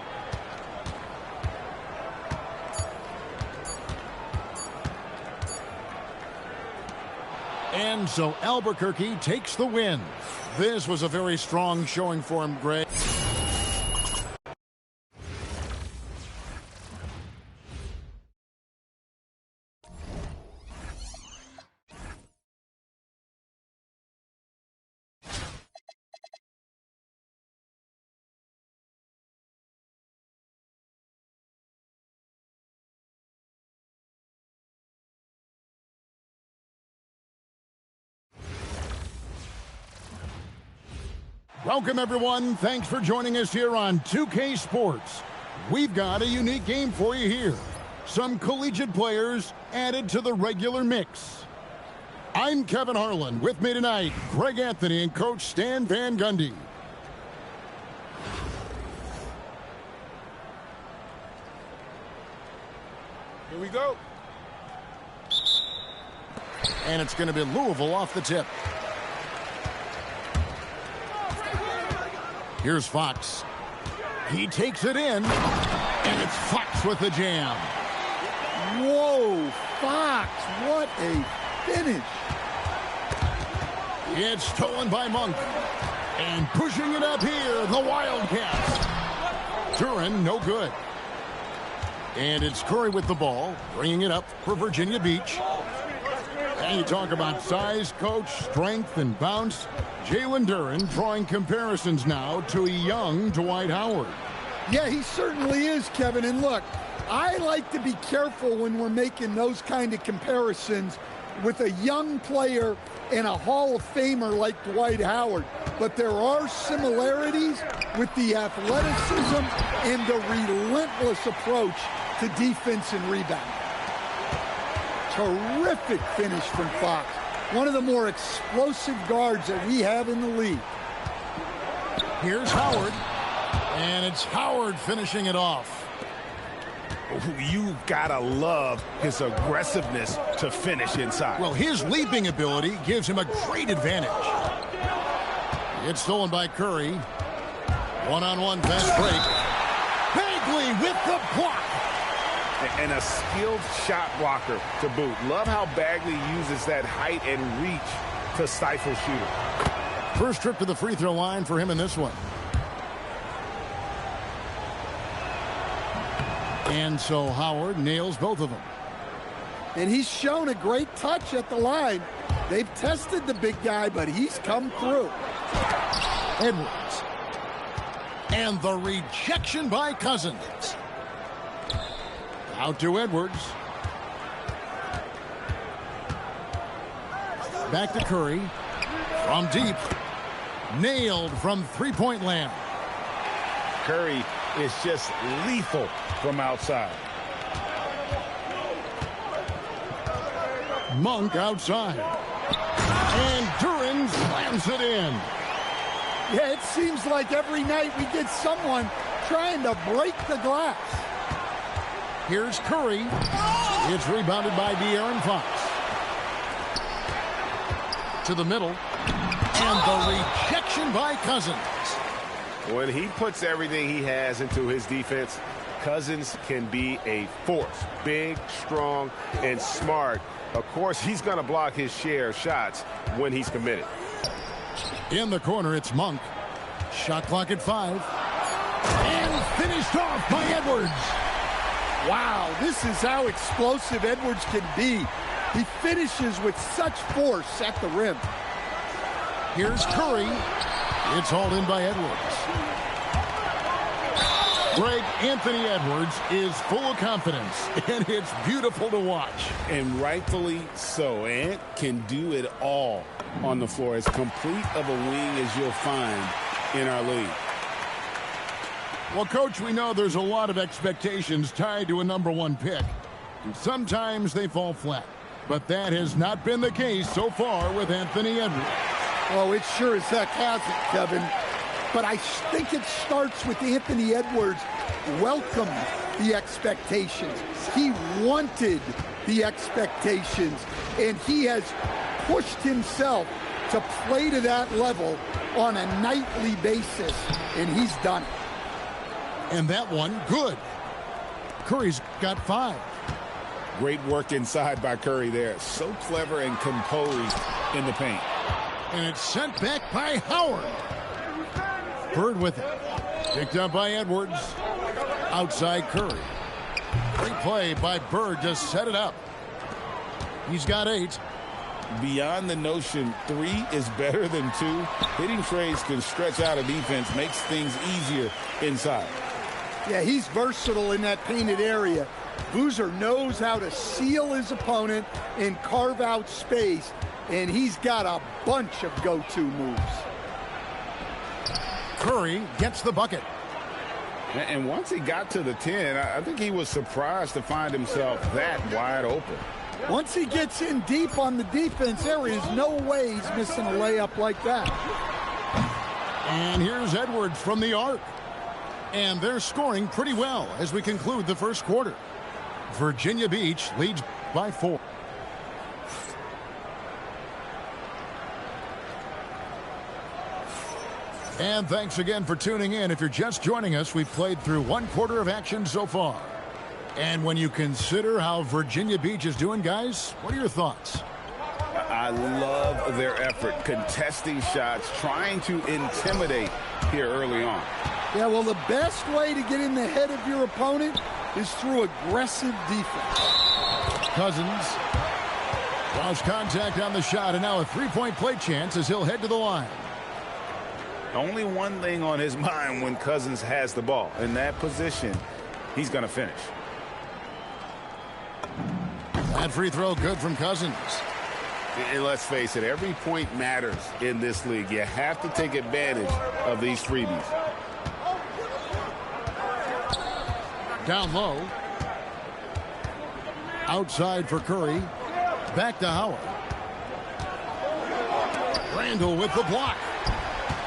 And so Albuquerque takes the win. This was a very strong showing for him, Greg. Welcome, everyone. Thanks for joining us here on 2K Sports. We've got a unique game for you here. Some collegiate players added to the regular mix. I'm Kevin Harlan. With me tonight, Greg Anthony and Coach Stan Van Gundy. Here we go. And it's going to be Louisville off the tip. Here's Fox. He takes it in, and it's Fox with the jam. Whoa, Fox, what a finish. It's stolen by Monk. And pushing it up here, the Wildcats. Duran, no good. And it's Curry with the ball, bringing it up for Virginia Beach. And you talk about size, coach, strength, and bounce. Jalen Duran drawing comparisons now to a young Dwight Howard. Yeah, he certainly is, Kevin. And look, I like to be careful when we're making those kind of comparisons with a young player and a Hall of Famer like Dwight Howard. But there are similarities with the athleticism and the relentless approach to defense and rebound. Terrific finish from Fox. One of the more explosive guards that we have in the league. Here's Howard. And it's Howard finishing it off. You've got to love his aggressivenness to finish inside. Well, his leaping ability gives him a great advantage. It's stolen by Curry. One-on-one fast break. Bagley with the block. And a skilled shot blocker to boot. Love how Bagley uses that height and reach to stifle shooter. First trip to the free throw line for him in this one. And so Howard nails both of them. And he's shown a great touch at the line. They've tested the big guy, but he's come through. Edwards. And the rejection by Cousins. Out to Edwards. Back to Curry. From deep. Nailed from three-point land. Curry is just lethal from outside. Monk outside. And Duran slams it in. Yeah, it seems like every night we get someone trying to break the glass. Here's Curry. It's rebounded by De'Aaron Fox. To the middle. And the rejection by Cousins. When he puts everything he has into his defense, Cousins can be a force. Big, strong, and smart. Of course, he's going to block his share of shots when he's committed. In the corner, it's Monk. Shot clock at 5. And finished off by Edwards. Wow, this is how explosive Edwards can be. He finishes with such force at the rim. Here's Curry. It's hauled in by Edwards. Greg, Anthony Edwards is full of confidence, and it's beautiful to watch. And rightfully so. Ant can do it all on the floor. As complete of a wing as you'll find in our league. Well, Coach, we know there's a lot of expectations tied to a #1 pick. And sometimes they fall flat. But that has not been the case so far with Anthony Edwards. Oh, it sure as heck hasn't, Kevin. But I think it starts with Anthony Edwards welcomed the expectations. He wanted the expectations, and he has pushed himself to play to that level on a nightly basis, and he's done it. And that one, good. Curry's got 5. Great work inside by Curry there. So clever and composed in the paint. And it's sent back by Howard. Bird with it. Picked up by Edwards. Outside Curry. Great play by Bird to set it up. He's got 8. Beyond the notion 3 is better than 2, hitting trades can stretch out a defense, makes things easier inside. Yeah, he's versatile in that painted area. Boozer knows how to seal his opponent and carve out space, and he's got a bunch of go-to moves. Curry gets the bucket. And once he got to the 10, I think he was surprised to find himself that wide open. Once he gets in deep on the defense, there is no way he's missing a layup like that. And here's Edwards from the arc. And they're scoring pretty well as we conclude the first quarter. Virginia Beach leads by 4. And thanks again for tuning in. If you're just joining us, we've played through one quarter of action so far. And when you consider how Virginia Beach is doing, guys, what are your thoughts? I love their effort, contesting shots, trying to intimidate here early on. Yeah, well, the best way to get in the head of your opponent is through aggressive defense. Cousins lost contact on the shot, and now a three-point play chance as he'll head to the line. Only one thing on his mind when Cousins has the ball. In that position, he's going to finish. That free throw good from Cousins. And let's face it, every point matters in this league. You have to take advantage of these freebies. Down low. Outside for Curry. Back to Howard. Randall with the block.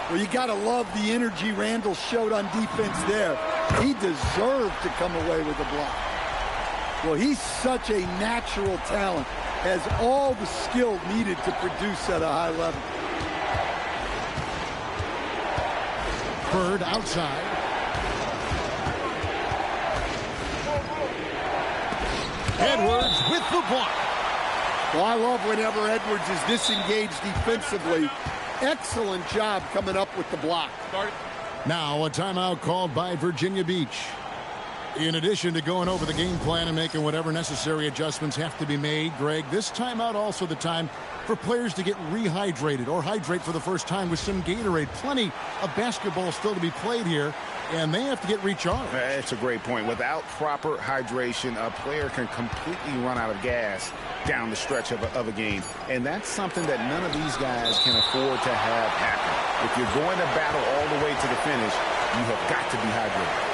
Well, you got to love the energy Randall showed on defense there. He deserved to come away with the block. Well, he's such a natural talent. Has all the skill needed to produce at a high level. Bird outside. Edwards with the block. Well, I love whenever Edwards is disengaged defensively. Excellent job coming up with the block. Now a timeout called by Virginia Beach. In addition to going over the game plan and making whatever necessary adjustments have to be made, Greg, this timeout also the time for players to get rehydrated or hydrate for the first time with some Gatorade. Plenty of basketball still to be played here, and they have to get recharged. That's a great point. Without proper hydration, a player can completely run out of gas down the stretch of a game. And that's something that none of these guys can afford to have happen. If you're going to battle all the way to the finish, you have got to be hydrated.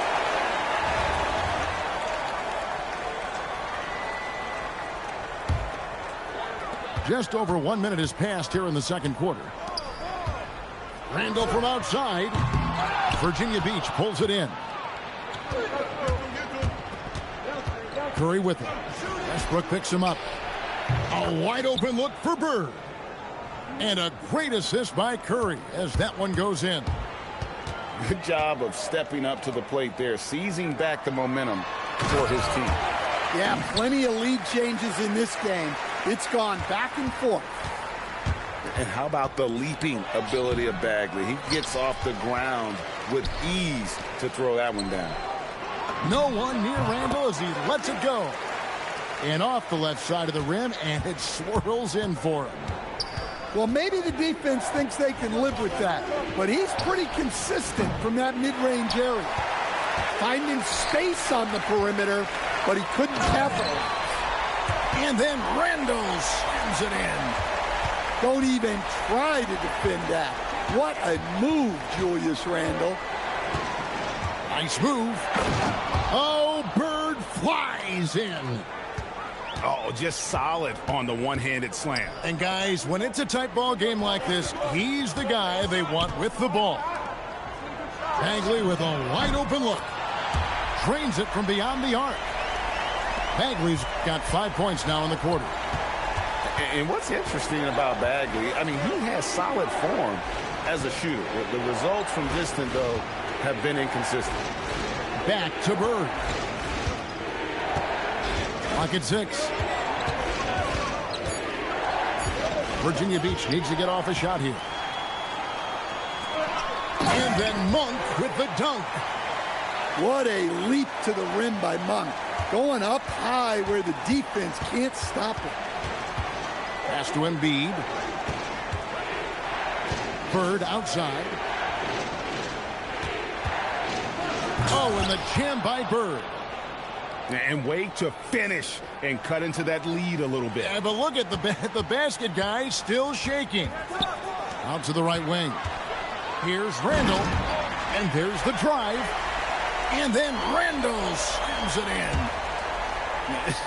Just over 1 minute has passed here in the second quarter. Randall from outside. Virginia Beach pulls it in. Curry with him. Westbrook picks him up. A wide open look for Bird. And a great assist by Curry as that one goes in. Good job of stepping up to the plate there, seizing back the momentum for his team. Yeah, plenty of lead changes in this game. It's gone back and forth. And how about the leaping ability of Bagley? He gets off the ground with ease to throw that one down. No one near Randall as he lets it go. And off the left side of the rim, and it swirls in for him. Well, maybe the defense thinks they can live with that, but he's pretty consistent from that mid-range area. Finding space on the perimeter, but he couldn't capitalize. And then Randall slams it in. Don't even try to defend that. What a move, Julius Randle. Nice move. Oh, Bird flies in. Oh, just solid on the one-handed slam. And guys, when it's a tight ball game like this, he's the guy they want with the ball. Bagley with a wide open look. Drains it from beyond the arc. Bagley's got 5 points now in the quarter. And what's interesting about Bagley, I mean, he has solid form as a shooter. The results from distance, though, have been inconsistent. Back to Bird. Clock at 6. Virginia Beach needs to get off a shot here. And then Monk with the dunk. What a leap to the rim by Monk. Going up high where the defense can't stop him. Pass to Embiid. Bird outside. Oh, and the jam by Bird. And wait to finish and cut into that lead a little bit. Yeah, but look at the basket guy still shaking. Out to the right wing. Here's Randall. And there's the drive. And then Randall slams it in.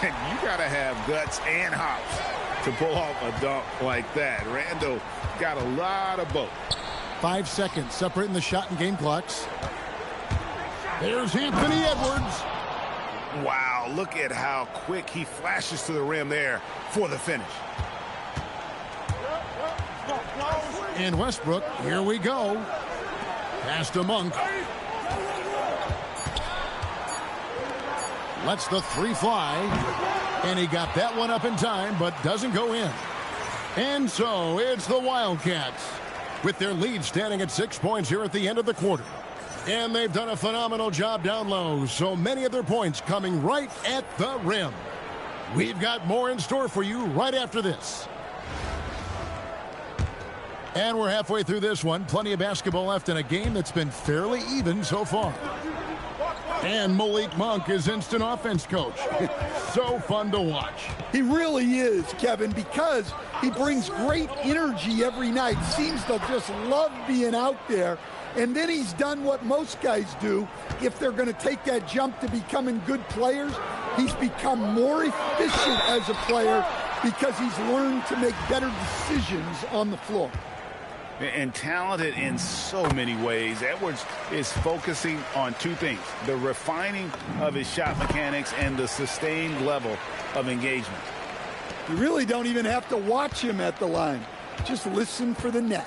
You got to have guts and hops to pull off a dunk like that. Randall got a lot of both. 5 seconds separating the shot and game clocks. There's Anthony Edwards. Wow, look at how quick he flashes to the rim there for the finish. And Westbrook, here we go. Pass to Monk. Lets the three fly. And he got that one up in time, but doesn't go in. And so it's the Wildcats with their lead standing at 6 points here at the end of the quarter. And they've done a phenomenal job down low, so many of their points coming right at the rim. We've got more in store for you right after this. And we're halfway through this one. Plenty of basketball left in a game that's been fairly even so far. And Malik Monk is instant offense coach. So fun to watch. He really is, Kevin, because he brings great energy every night. Seems to just love being out there. And then he's done what most guys do. If they're going to take that jump to becoming good players, he's become more efficient as a player because he's learned to make better decisions on the floor. And talented in so many ways. Edwards is focusing on two things: the refining of his shot mechanics and the sustained level of engagement. You really don't even have to watch him at the line. Just listen for the net.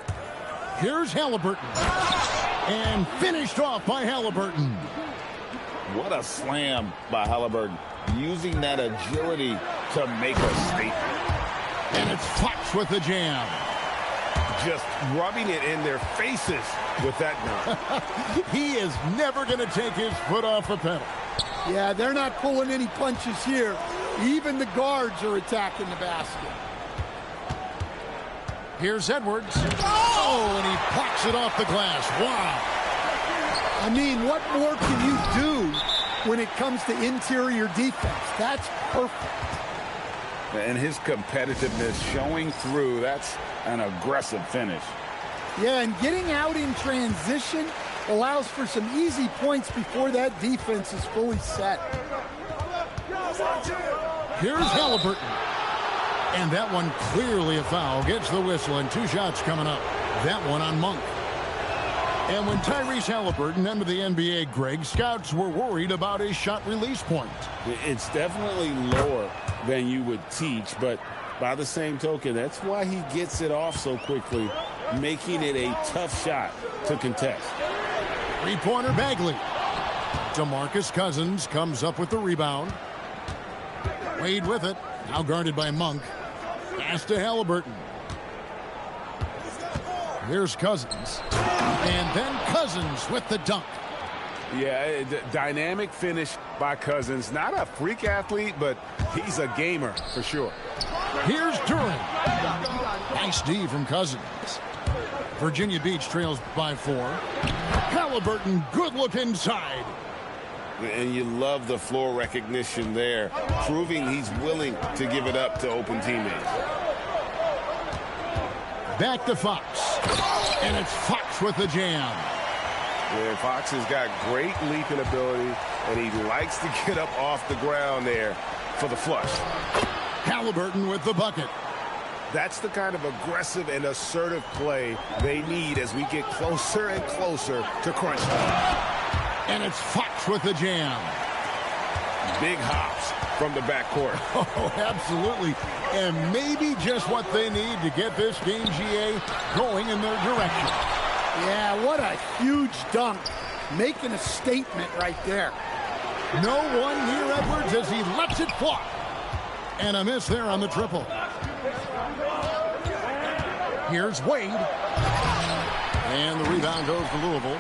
Here's Halliburton. And finished off by Halliburton. What a slam by Halliburton, using that agility to make a statement. And it's Fox with the jam. Just rubbing it in their faces with that dunk. He is never going to take his foot off the pedal. Yeah, they're not pulling any punches here. Even the guards are attacking the basket. Here's Edwards. Oh, and he plucks it off the glass. Wow. I mean, what more can you do when it comes to interior defense? That's perfect. And his competitiveness showing through. That's an aggressive finish. Yeah, and getting out in transition allows for some easy points before that defense is fully set. Here's Halliburton. And that one clearly a foul. Gets the whistle, and 2 shots coming up. That one on Monk. And when Tyrese Halliburton entered the NBA, Greg, scouts were worried about his shot release point. It's definitely lower than you would teach, but by the same token, that's why he gets it off so quickly, making it a tough shot to contest. Three-pointer Bagley. DeMarcus Cousins comes up with the rebound. Wade with it. Now guarded by Monk. Pass to Halliburton. Here's Cousins. And then Cousins with the dunk. Yeah, dynamic finish by Cousins. Not a freak athlete, but he's a gamer for sure. Here's Duran. Nice D from Cousins. Virginia Beach trails by 4. Halliburton, good look inside. And you love the floor recognition there, proving he's willing to give it up to open teammates. Back to Fox. And it's Fox with the jam. Yeah, Fox has got great leaping ability, and he likes to get up off the ground there for the flush. Halliburton with the bucket. That's the kind of aggressive and assertive play they need as we get closer and closer to crunch time. And it's Fox with the jam. Big hops from the backcourt. Oh, absolutely. And maybe just what they need to get this game, GA, going in their direction. Yeah, what a huge dunk. Making a statement right there. No one near Edwards as he lets it fly. And a miss there on the triple. Here's Wade. And the rebound goes to Louisville.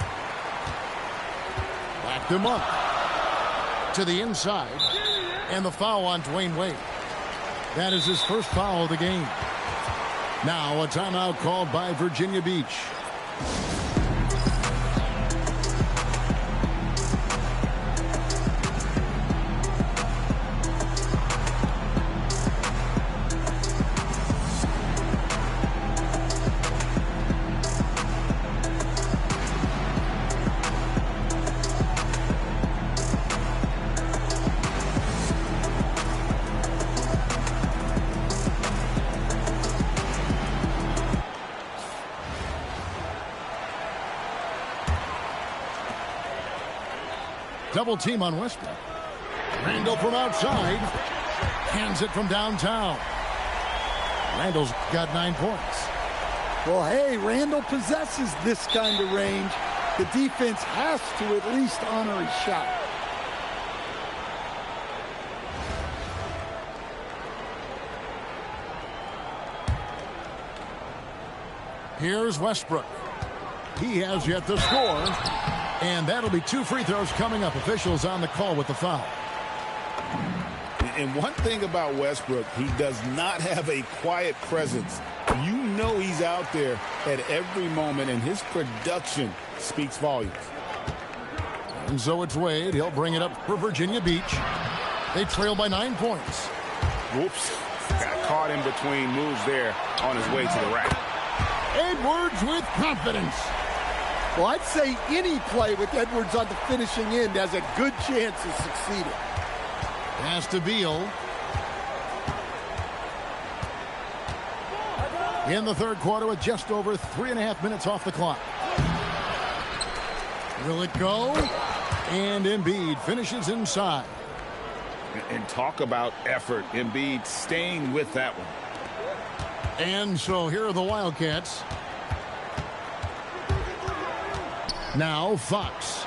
Back to Monk. To the inside. And the foul on Dwayne Wade. That is his first foul of the game. Now a timeout called by Virginia Beach. double team on Westbrook. Randall from outside. Hands it from downtown. Randall's got 9 points. Well, hey, Randall possesses this kind of range. The defense has to at least honor his shot. Here's Westbrook. He has yet to score. And that'll be 2 free throws coming up. Officials on the call with the foul. And one thing about Westbrook, he does not have a quiet presence. You know he's out there at every moment, and his production speaks volumes. And so it's Wade. He'll bring it up for Virginia Beach. They trail by 9 points. Whoops. Got caught in between moves there on his way to the rack. Edwards with confidence. Well, I'd say any play with Edwards on the finishing end has a good chance of succeeding. Pass to Beal. In the third quarter with just over 3.5 minutes off the clock. Will it go? And Embiid finishes inside. And talk about effort. Embiid staying with that one. And so here are the Wildcats. Now Fox.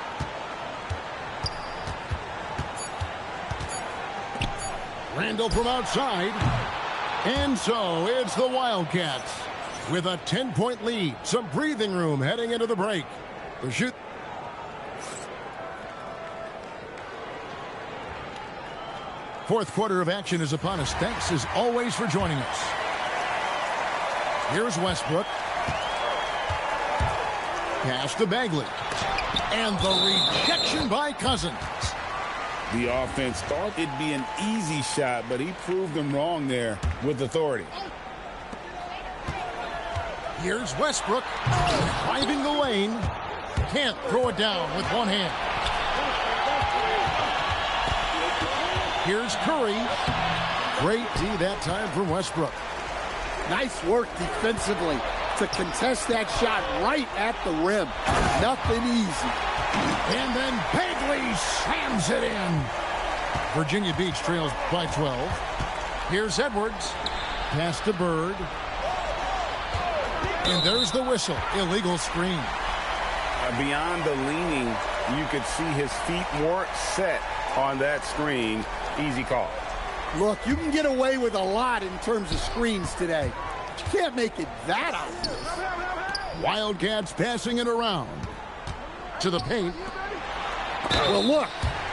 Randall from outside. And so it's the Wildcats with a 10-point lead. Some breathing room heading into the break. The shoot. Fourth quarter of action is upon us. Thanks as always for joining us. Here's Westbrook. Pass to Bagley. And the rejection by Cousins. The offense thought it'd be an easy shot, but he proved them wrong there with authority. Here's Westbrook. Driving the lane. Can't throw it down with one hand. Here's Curry. Great D that time from Westbrook. Nice work defensively to contest that shot right at the rim. Nothing easy. And then Bagley slams it in. Virginia Beach trails by 12. Here's Edwards. Pass to Bird. And there's the whistle. Illegal screen. Beyond the leaning, you could see his feet weren't set on that screen. Easy call. Look, you can get away with a lot in terms of screens today. But you can't make it that obvious. Wildcats passing it around. To the paint. Well, look,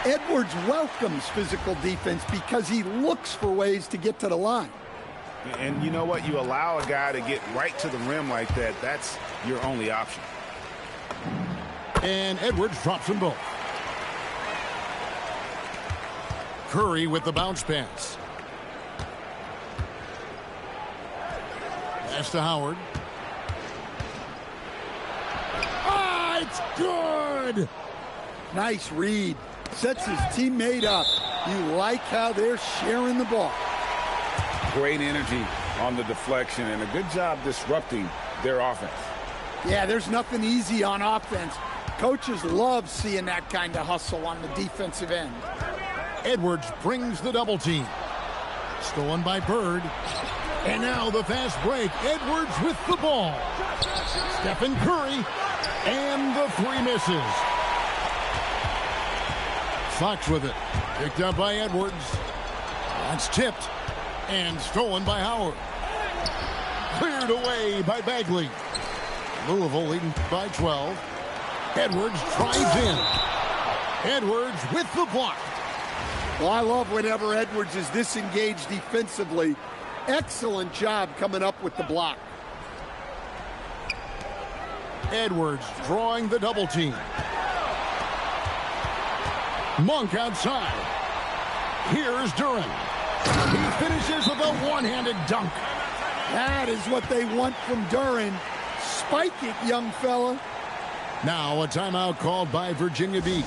Edwards welcomes physical defense because he looks for ways to get to the line. And you know what? You allow a guy to get right to the rim like that. That's your only option. And Edwards drops them both. Curry with the bounce pass. Pass to Howard. Ah, it's good! Nice read. Sets his teammate up. You like how they're sharing the ball. Great energy on the deflection and a good job disrupting their offense. Yeah, there's nothing easy on offense. Coaches love seeing that kind of hustle on the defensive end. Edwards brings the double team. Stolen by Bird. And now the fast break. Edwards with the ball. Stephen Curry. And the three misses. Fox with it. Picked up by Edwards. That's tipped. And stolen by Howard. Cleared away by Bagley. Louisville leading by 12. Edwards drives in. Edwards with the block. Well, I love whenever Edwards is disengaged defensively. Excellent job coming up with the block. Edwards drawing the double team. Monk outside. Here's Duran. He finishes with a one-handed dunk. That is what they want from Duran. Spike it, young fella. Now a timeout called by Virginia Beach.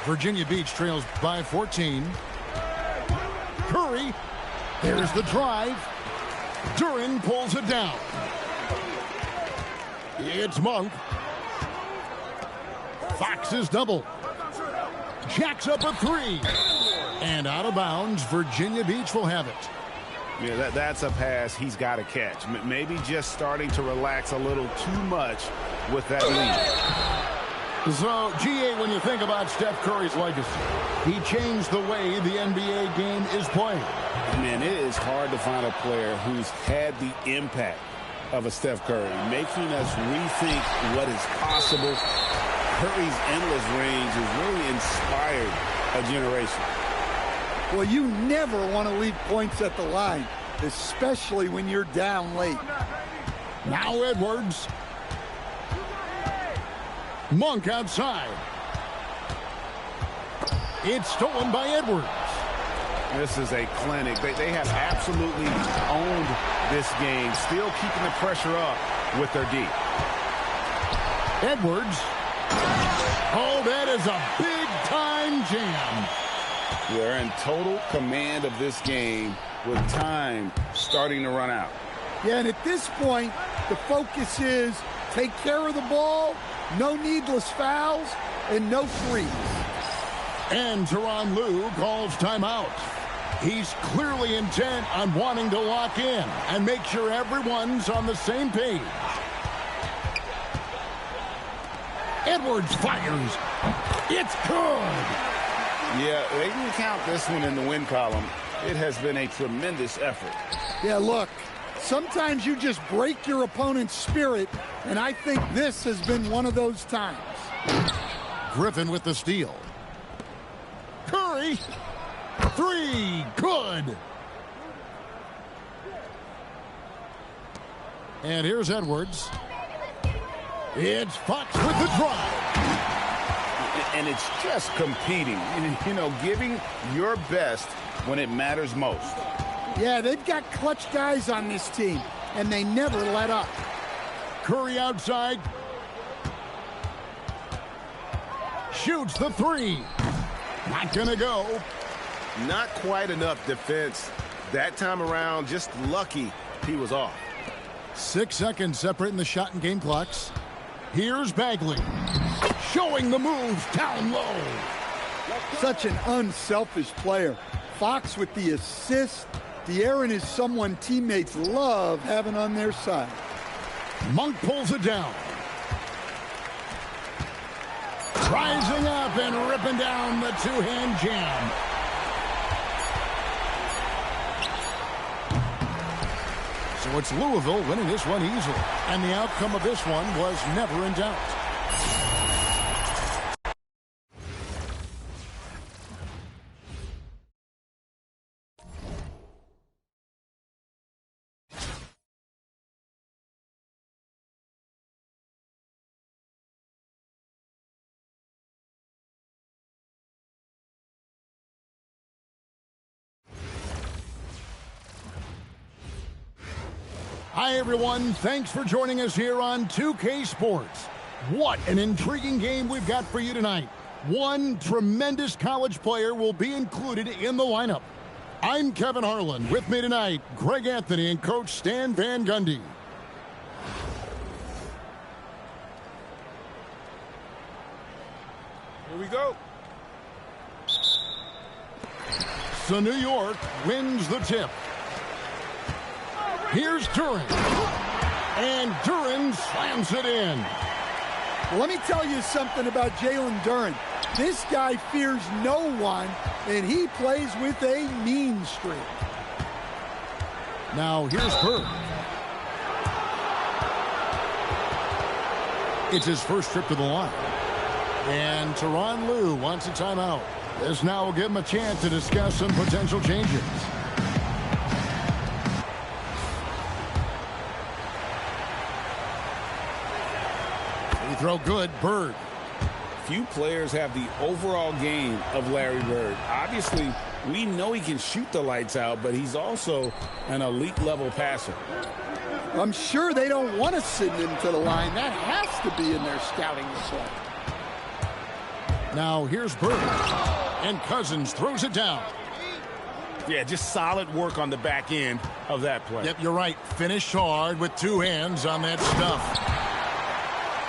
Virginia Beach trails by 14. Curry. There's the drive. Duren pulls it down. It's Monk. Fox is double. Jacks up a three. And out of bounds, Virginia Beach will have it. Yeah, that's a pass he's got to catch. Maybe just starting to relax a little too much with that lead. So, GA, when you think about Steph Curry's legacy, he changed the way the NBA game is played. Man, it is hard to find a player who's had the impact of a Steph Curry, making us rethink what is possible. Curry's endless range has really inspired a generation. Well, you never want to leave points at the line, especially when you're down late. Now Edwards. Monk outside. It's stolen by Edwards. This is a clinic. They have absolutely owned this game, still keeping the pressure up with their D. Edwards. Oh, that is a big-time jam. They're in total command of this game with time starting to run out. Yeah, and at this point, the focus is take care of the ball, no needless fouls, and no threes. And Tyronn Lue calls timeout. He's clearly intent on wanting to lock in and make sure everyone's on the same page. Edwards fires. It's good. Yeah, they can count this one in the win column. It has been a tremendous effort. Yeah, look, sometimes you just break your opponent's spirit, and I think this has been one of those times. Griffin with the steal. Curry. Three. Good. And here's Edwards. It's Fox with the drive. And it's just competing, you know, giving your best when it matters most. Yeah, they've got clutch guys on this team, and they never let up. Curry outside. Shoots the three. Not gonna go. Not quite enough defense that time around. Just lucky he was off. 6 seconds separating the shot and game clocks. Here's Bagley. Showing the moves down low. Such an unselfish player. Fox with the assist. De'Aaron is someone teammates love having on their side. Monk pulls it down. Rising up and ripping down the two-hand jam. So it's Louisville winning this one easily. And the outcome of this one was never in doubt. Hi, everyone. Thanks for joining us here on 2K Sports. What an intriguing game we've got for you tonight. One tremendous college player will be included in the lineup. I'm Kevin Harlan. With me tonight, Greg Anthony and Coach Stan Van Gundy. Here we go. So New York wins the tip. Here's Duren. And Duren slams it in. Let me tell you something about Jalen Duren. This guy fears no one, and he plays with a mean streak. Now here's Bird. It's his first trip to the line. And Tyronn Lue wants a timeout. This now will give him a chance to discuss some potential changes. Free throw good, Bird. Few players have the overall game of Larry Bird. Obviously, we know he can shoot the lights out, but he's also an elite level passer. I'm sure they don't want to send him to the line. That has to be in their scouting report. Now here's Bird. And Cousins throws it down. Yeah, just solid work on the back end of that play. Yep, you're right. Finish hard with two hands on that stuff.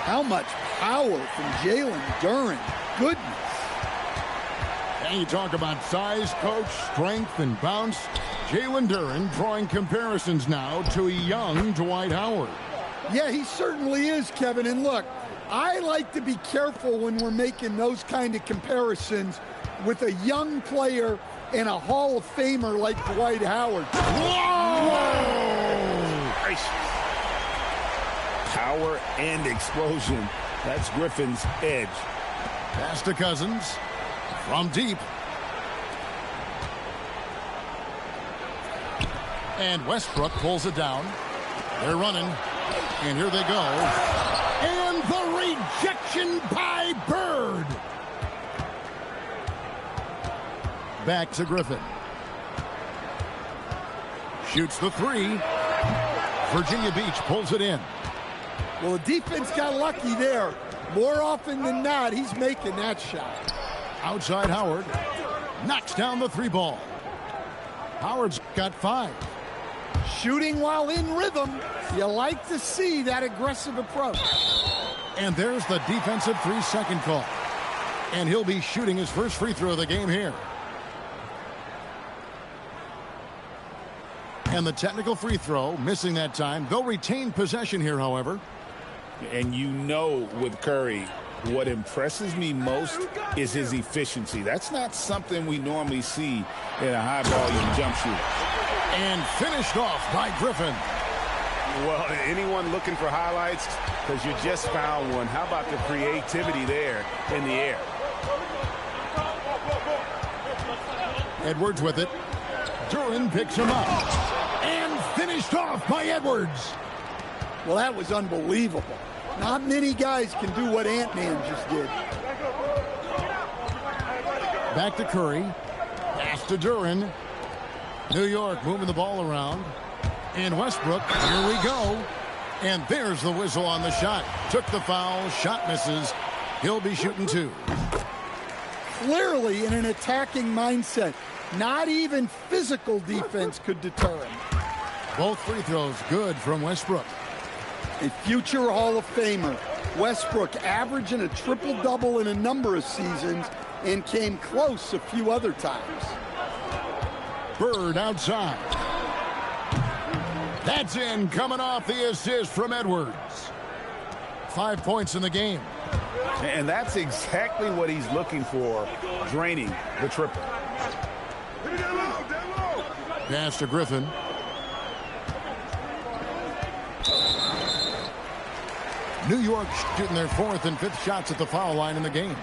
How much power from Jalen Duren. Goodness. And you talk about size, coach, strength, and bounce. Jalen Duren drawing comparisons now to a young Dwight Howard. Yeah, he certainly is, Kevin. And look, I like to be careful when we're making those kind of comparisons with a young player and a Hall of Famer like Dwight Howard. Whoa! Gracious. Power and explosion. That's Griffin's edge. Pass to Cousins from deep. And Westbrook pulls it down. They're running. And here they go. And the rejection by Bird. Back to Griffin. Shoots the three. Virginia Beach pulls it in. Well, the defense got lucky there. More often than not, he's making that shot. Outside Howard. Knocks down the three ball. Howard's got 5. Shooting while in rhythm. You like to see that aggressive approach. And there's the defensive 3-second call. And he'll be shooting his first free throw of the game here. And the technical free throw, missing that time. They'll retain possession here, however. And you know with Curry, what impresses me most is his efficiency. That's not something we normally see in a high-volume jump shooter. And finished off by Griffin. Well, anyone looking for highlights? Because you just found one. How about the creativity there in the air? Edwards with it. Duren picks him up. And finished off by Edwards. Well, that was unbelievable. Not many guys can do what Ant-Man just did. Back to Curry. Pass to Duren. New York moving the ball around. And Westbrook, here we go. And there's the whistle on the shot. Took the foul, shot misses. He'll be shooting 2. Clearly in an attacking mindset. Not even physical defense could deter him. Both free throws good from Westbrook. A future Hall of Famer. Westbrook averaging a triple-double in a number of seasons and came close a few other times. Bird outside. That's in, coming off the assist from Edwards. 5 points in the game. And that's exactly what he's looking for, draining the triple. Pass to Griffin. New York shooting their 4th and 5th shots at the foul line in the game.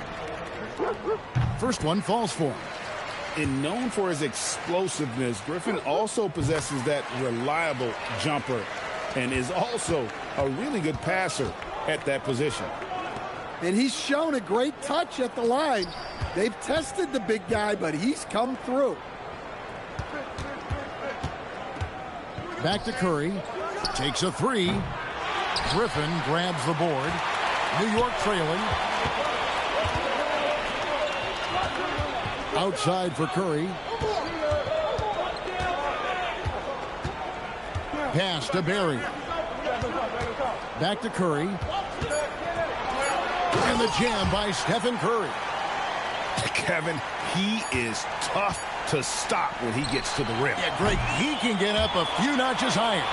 First one falls for him. And known for his explosiveness, Griffin also possesses that reliable jumper and is also a really good passer at that position. And he's shown a great touch at the line. They've tested the big guy, but he's come through. Back to Curry. Takes a 3. Griffin grabs the board. New York trailing. Outside for Curry. Pass to Barry. Back to Curry. And the jam by Stephen Curry. Kevin, he is tough to stop when he gets to the rim. Yeah, Greg, he can get up a few notches higher.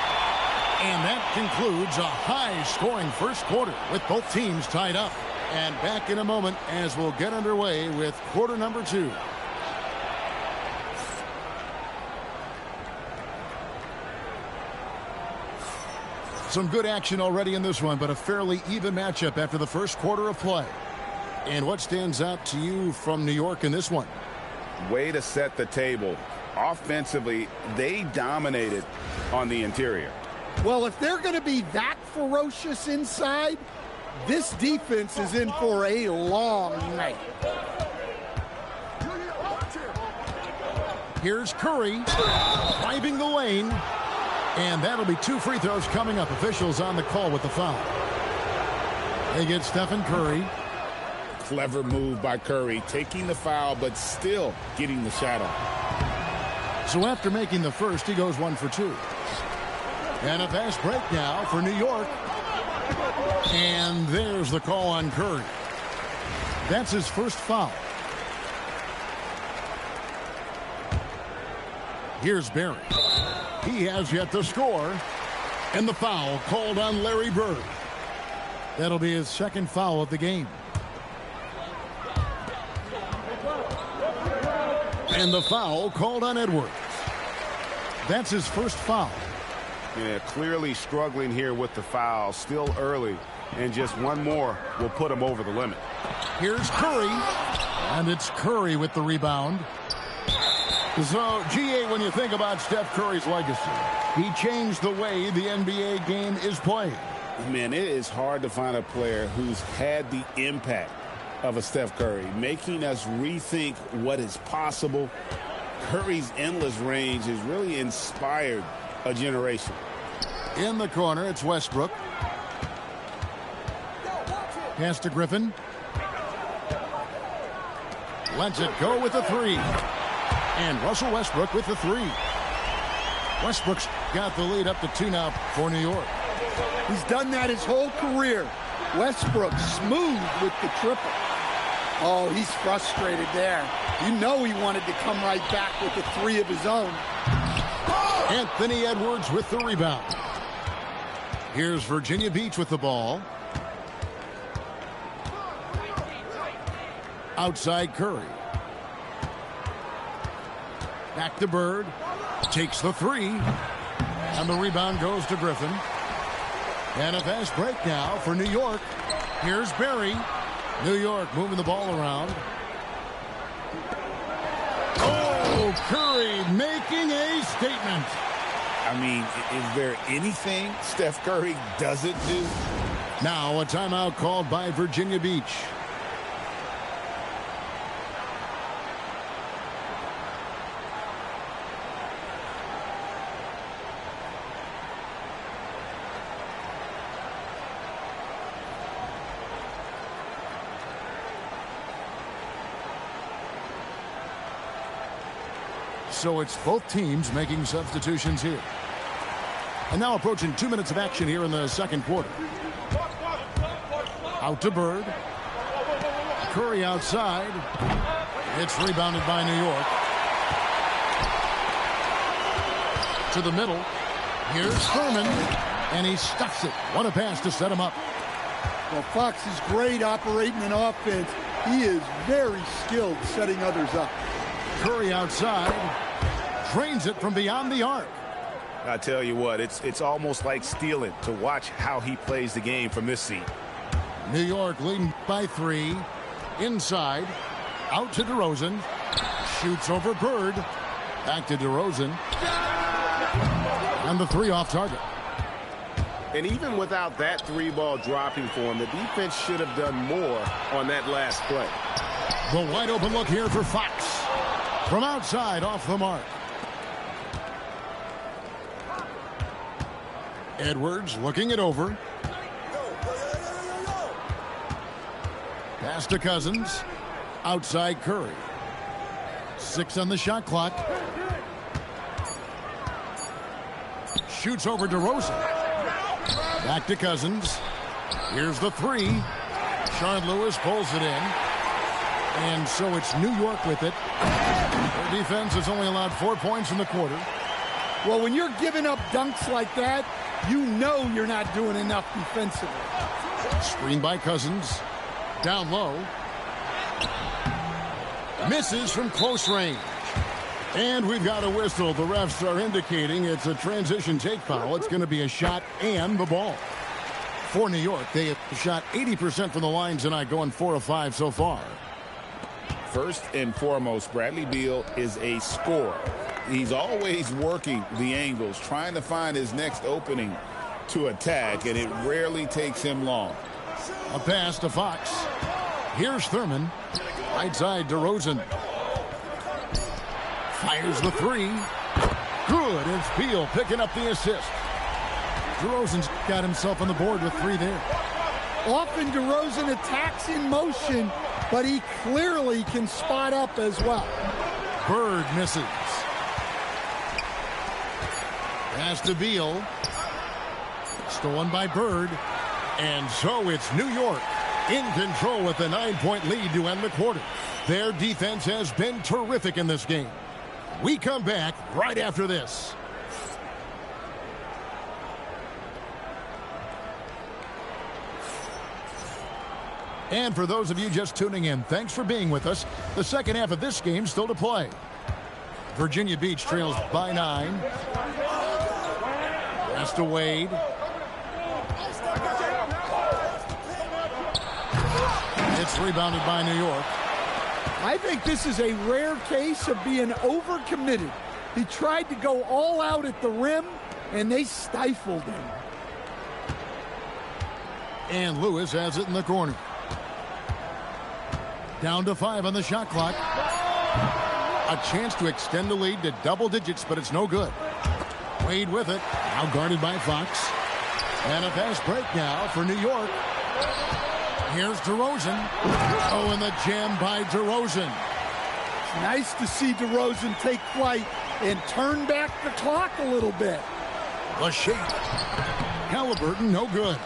And that concludes a high-scoring first quarter with both teams tied up. And back in a moment as we'll get underway with quarter number 2. Some good action already in this one, but a fairly even matchup after the first quarter of play. And what stands out to you from New York in this one? Way to set the table. Offensively, they dominated on the interior. Well, if they're going to be that ferocious inside, this defense is in for a long night. Here's Curry driving the lane. And that'll be 2 free throws coming up. Officials on the call with the foul. They get Stephen Curry. clever move by Curry, taking the foul but still getting the shot off. So after making the first, he goes 1 for 2. And a fast break now for New York. And there's the call on Curry. That's his first foul. Here's Barry. He has yet to score. And the foul called on Larry Bird. That'll be his second foul of the game. And the foul called on Edwards. That's his first foul. Yeah, clearly struggling here with the foul. Still early. And just one more will put him over the limit. Here's Curry. And it's Curry with the rebound. So, GA, when you think about Steph Curry's legacy, he changed the way the NBA game is played. Man, it is hard to find a player who's had the impact of a Steph Curry, making us rethink what is possible. Curry's endless range has really inspired a generation. In the corner, it's Westbrook. Pass to Griffin. Lets it go with a 3. And Russell Westbrook with the 3. Westbrook's got the lead up to 2 now for New York. He's done that his whole career. Westbrook smooth with the triple. Oh, he's frustrated there. You know he wanted to come right back with the 3 of his own. Anthony Edwards with the rebound. Here's Virginia Beach with the ball. Outside Curry. Back to Bird. Takes the 3. And the rebound goes to Griffin. And a fast break now for New York. Here's Barry. New York moving the ball around. Oh, Curry making a statement. I mean, is there anything Steph Curry doesn't do? Now a timeout called by Virginia Beach. So it's both teams making substitutions here. And now approaching 2 minutes of action here in the second quarter. Out to Bird. Curry outside. It's rebounded by New York. To the middle. Here's Thurman. And he stuffs it. What a pass to set him up. Well, Fox is great operating an offense. He is very skilled setting others up. Curry outside. Drains it from beyond the arc. I tell you what, it's almost like stealing to watch how he plays the game from this seat. New York leading by 3. Inside. Out to DeRozan. Shoots over Bird. Back to DeRozan. And the 3 off target. And even without that 3-ball dropping for him, the defense should have done more on that last play. The wide open look here for Fox. From outside off the mark. Edwards looking it over. Pass to Cousins. Outside Curry. 6 on the shot clock. Shoots over DeRozan. Back to Cousins. Here's the 3. Sean Lewis pulls it in. And so it's New York with it. Their defense has only allowed 4 points in the quarter. Well, when you're giving up dunks like that, you know you're not doing enough defensively. Screen by Cousins. Down low. Misses from close range. And we've got a whistle. The refs are indicating it's a transition take foul. It's going to be a shot and the ball. For New York, they have shot 80% from the line tonight, going 4 of 5 so far. First and foremost, Bradley Beal is a scorer. He's always working the angles, trying to find his next opening to attack, and it rarely takes him long. A pass to Fox. Here's Thurman. Right side DeRozan. Fires the 3. Good. It's Beal picking up the assist. DeRozan's got himself on the board with 3 there. Often DeRozan attacks in motion, but he clearly can spot up as well. Bird misses. Pass to Beal. Stolen by Bird. And so it's New York in control with a 9-point lead to end the quarter. Their defense has been terrific in this game. We come back right after this. And for those of you just tuning in, thanks for being with us. The second half of this game still to play. Virginia Beach trails by 9. Pass to Wade. It's rebounded by New York. I think this is a rare case of being overcommitted. He tried to go all out at the rim, and they stifled him. And Lewis has it in the corner. Down to 5 on the shot clock. A chance to extend the lead to double digits, but it's no good. Wade with it. Now guarded by Fox. And a fast break now for New York. Here's DeRozan. Oh, and the jam by DeRozan. It's nice to see DeRozan take flight and turn back the clock a little bit. The shake. Halliburton, no good.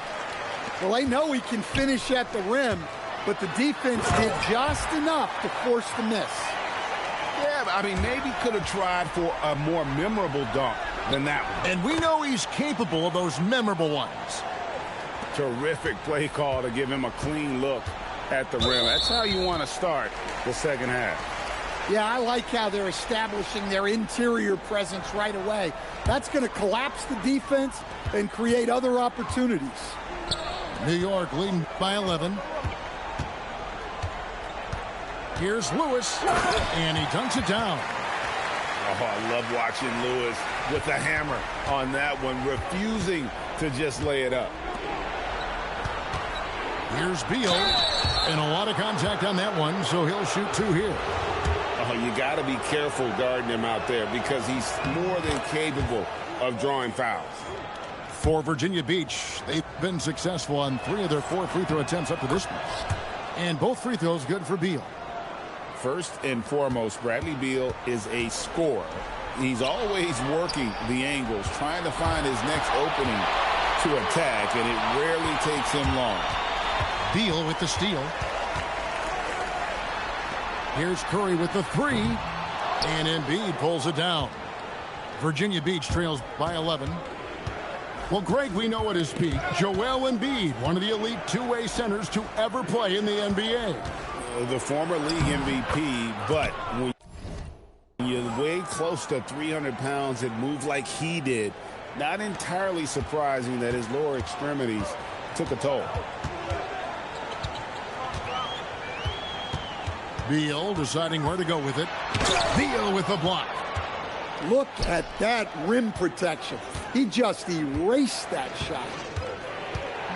Well, I know he can finish at the rim, but the defense did just enough to force the miss. Yeah, I mean, maybe could have tried for a more memorable dunk than that one. And we know he's capable of those memorable ones. Terrific play call to give him a clean look at the rim. That's how you want to start the second half. Yeah, I like how they're establishing their interior presence right away. That's going to collapse the defense and create other opportunities. New York leading by 11. Here's Lewis, and he dunks it down. Oh, I love watching Lewis with the hammer on that one, refusing to just lay it up. Here's Beal, and a lot of contact on that one, so he'll shoot 2 here. Oh, you got to be careful guarding him out there because he's more than capable of drawing fouls. For Virginia Beach, they've been successful on 3 of their 4 free throw attempts up to this point. And both free throws good for Beal. First and foremost, Bradley Beal is a scorer. He's always working the angles, trying to find his next opening to attack, and it rarely takes him long. Beal with the steal. Here's Curry with the 3. And Embiid pulls it down. Virginia Beach trails by 11. Well, Greg, we know at his peak, Joel Embiid, one of the elite two-way centers to ever play in the NBA. The former league MVP, but when you weigh close to 300 pounds and move like he did, not entirely surprising that his lower extremities took a toll. Beal deciding where to go with it. Beal with the block. Look at that rim protection. He just erased that shot.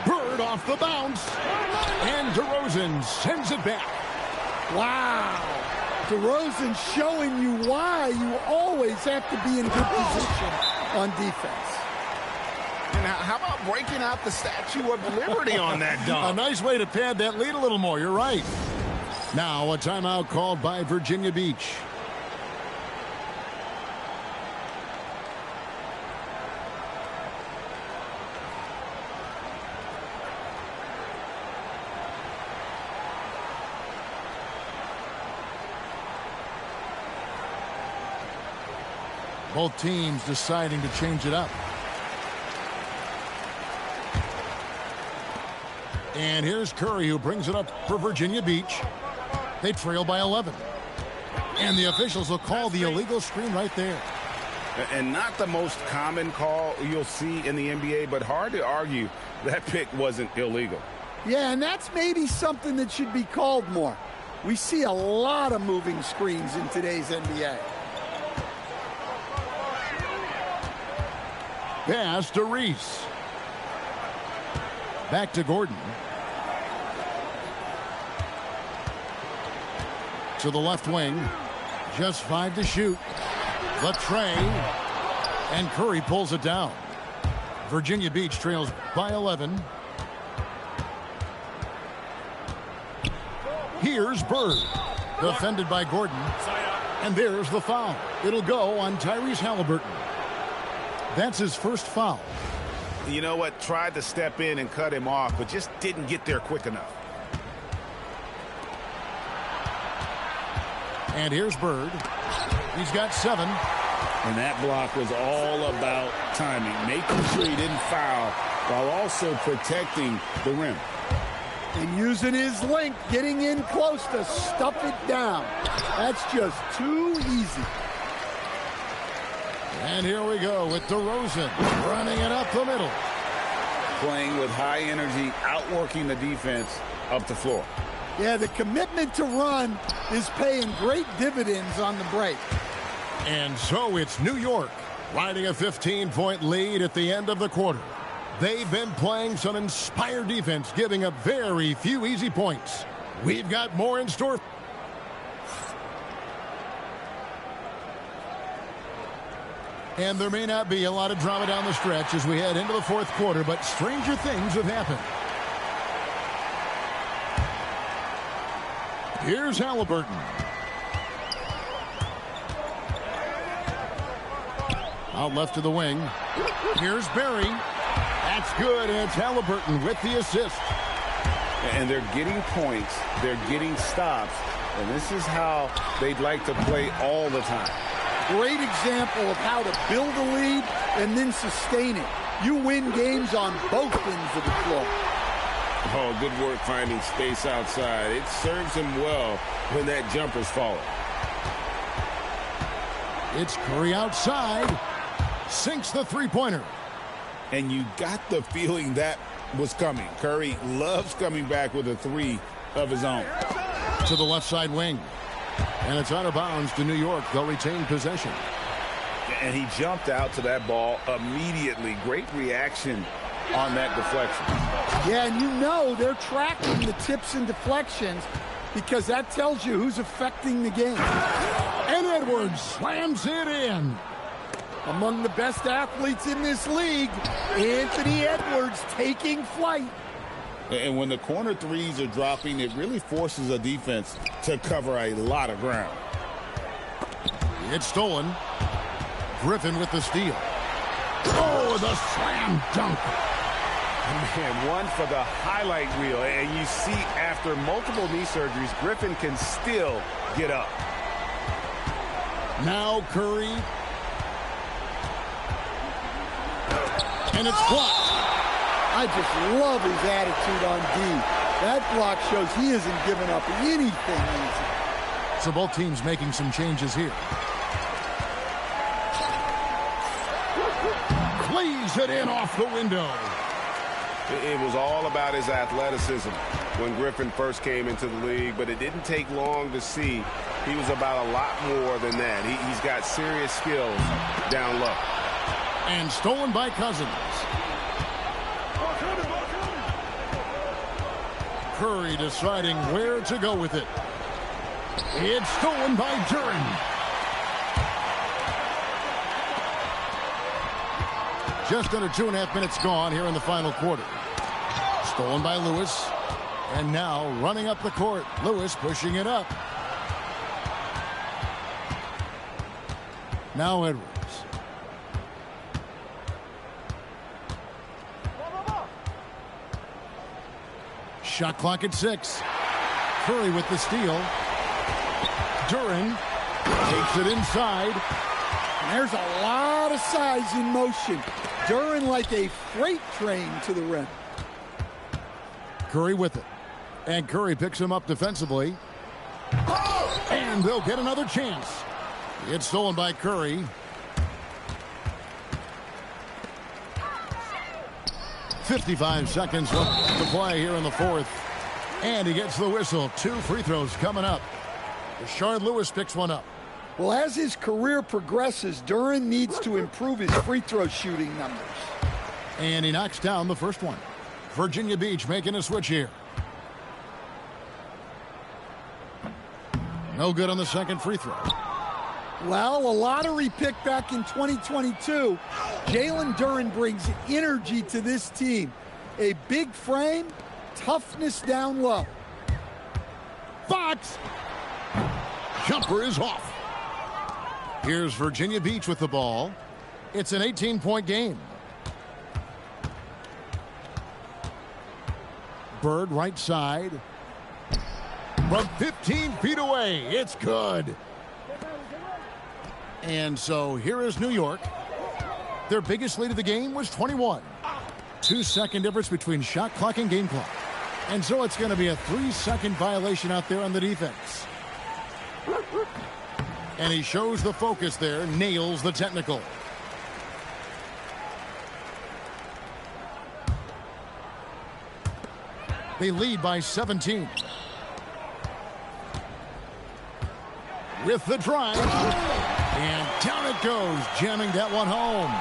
Bird off the bounce. And DeRozan sends it back. Wow. DeRozan showing you why you always have to be in good position on defense. And how about breaking out the Statue of Liberty on that dunk? A nice way to pad that lead a little more. You're right. Now a timeout called by Virginia Beach. Both teams deciding to change it up. And here's Curry, who brings it up for Virginia Beach. They trail by 11. And the officials will call the illegal screen right there. And not the most common call you'll see in the NBA, but hard to argue that pick wasn't illegal. Yeah, and that's maybe something that should be called more. We see a lot of moving screens in today's NBA. Pass to Reese. Back to Gordon. To the left wing. Just 5 to shoot. The tray. And Curry pulls it down. Virginia Beach trails by 11. Here's Bird. Defended by Gordon. And there's the foul. It'll go on Tyrese Halliburton. That's his first foul. You know what? Tried to step in and cut him off, but just didn't get there quick enough. And here's Bird. He's got 7. And that block was all about timing, making sure he didn't foul while also protecting the rim. And using his length, getting in close to stuff it down. That's just too easy. And here we go with DeRozan running it up the middle. Playing with high energy, outworking the defense up the floor. Yeah, the commitment to run is paying great dividends on the break. And so it's New York riding a 15-point lead at the end of the quarter. They've been playing some inspired defense, giving up very few easy points. We've got more in store. And there may not be a lot of drama down the stretch as we head into the fourth quarter, but stranger things have happened. Here's Halliburton. Out left to the wing. Here's Barry. That's good, and it's Halliburton with the assist. And they're getting points. They're getting stops. And this is how they'd like to play all the time. Great example of how to build a lead and then sustain it. You win games on both ends of the floor. Oh, good work finding space outside. It serves him well when that jumper's falling. It's Curry outside. Sinks the three-pointer. And you got the feeling that was coming. Curry loves coming back with a 3 of his own. To the left side wing. And it's out of bounds to New York. They'll retain possession. And he jumped out to that ball immediately. Great reaction on that deflection. Yeah, and you know they're tracking the tips and deflections because that tells you who's affecting the game. And Edwards slams it in. Among the best athletes in this league, Anthony Edwards taking flight. And when the corner threes are dropping, it really forces a defense to cover a lot of ground. It's stolen. Griffin with the steal. Oh, the slam dunk. Man, one for the highlight reel. And you see after multiple knee surgeries, Griffin can still get up. Now Curry. And it's blocked. I just love his attitude on D. That block shows he isn't giving up anything easy. So both teams making some changes here. Plays it in off the window. It was all about his athleticism when Griffin first came into the league, but it didn't take long to see he was about a lot more than that. He's got serious skills down low. And stolen by Cousins. Curry deciding where to go with it. It's stolen by Duren. Just under 2.5 minutes gone here in the final quarter. Stolen by Lewis. And now running up the court. Lewis pushing it up. Now Edwards. Shot clock at 6. Curry with the steal. Duren takes it inside. And there's a lot of size in motion. Duren like a freight train to the rim. Curry with it. And Curry picks him up defensively. And they'll get another chance. It's stolen by Curry. .55 seconds left to play here in the fourth. And he gets the whistle. 2 free throws coming up. Rashard Lewis picks one up. Well, as his career progresses, Duren needs to improve his free throw shooting numbers. And he knocks down the first one. Virginia Beach making a switch here. No good on the second free throw. Well, a lottery pick back in 2022. Jalen Duren brings energy to this team. A big frame, toughness down low. Fox. Jumper is off. Here's Virginia Beach with the ball. It's an 18-point game. Bird right side. From 15 feet away, it's good. And so here is New York. Their biggest lead of the game was 21. 2-second difference between shot clock and game clock. And so it's going to be a 3-second violation out there on the defense. And he shows the focus there, nails the technical. They lead by 17. With the drive. And down it goes, jamming that one home.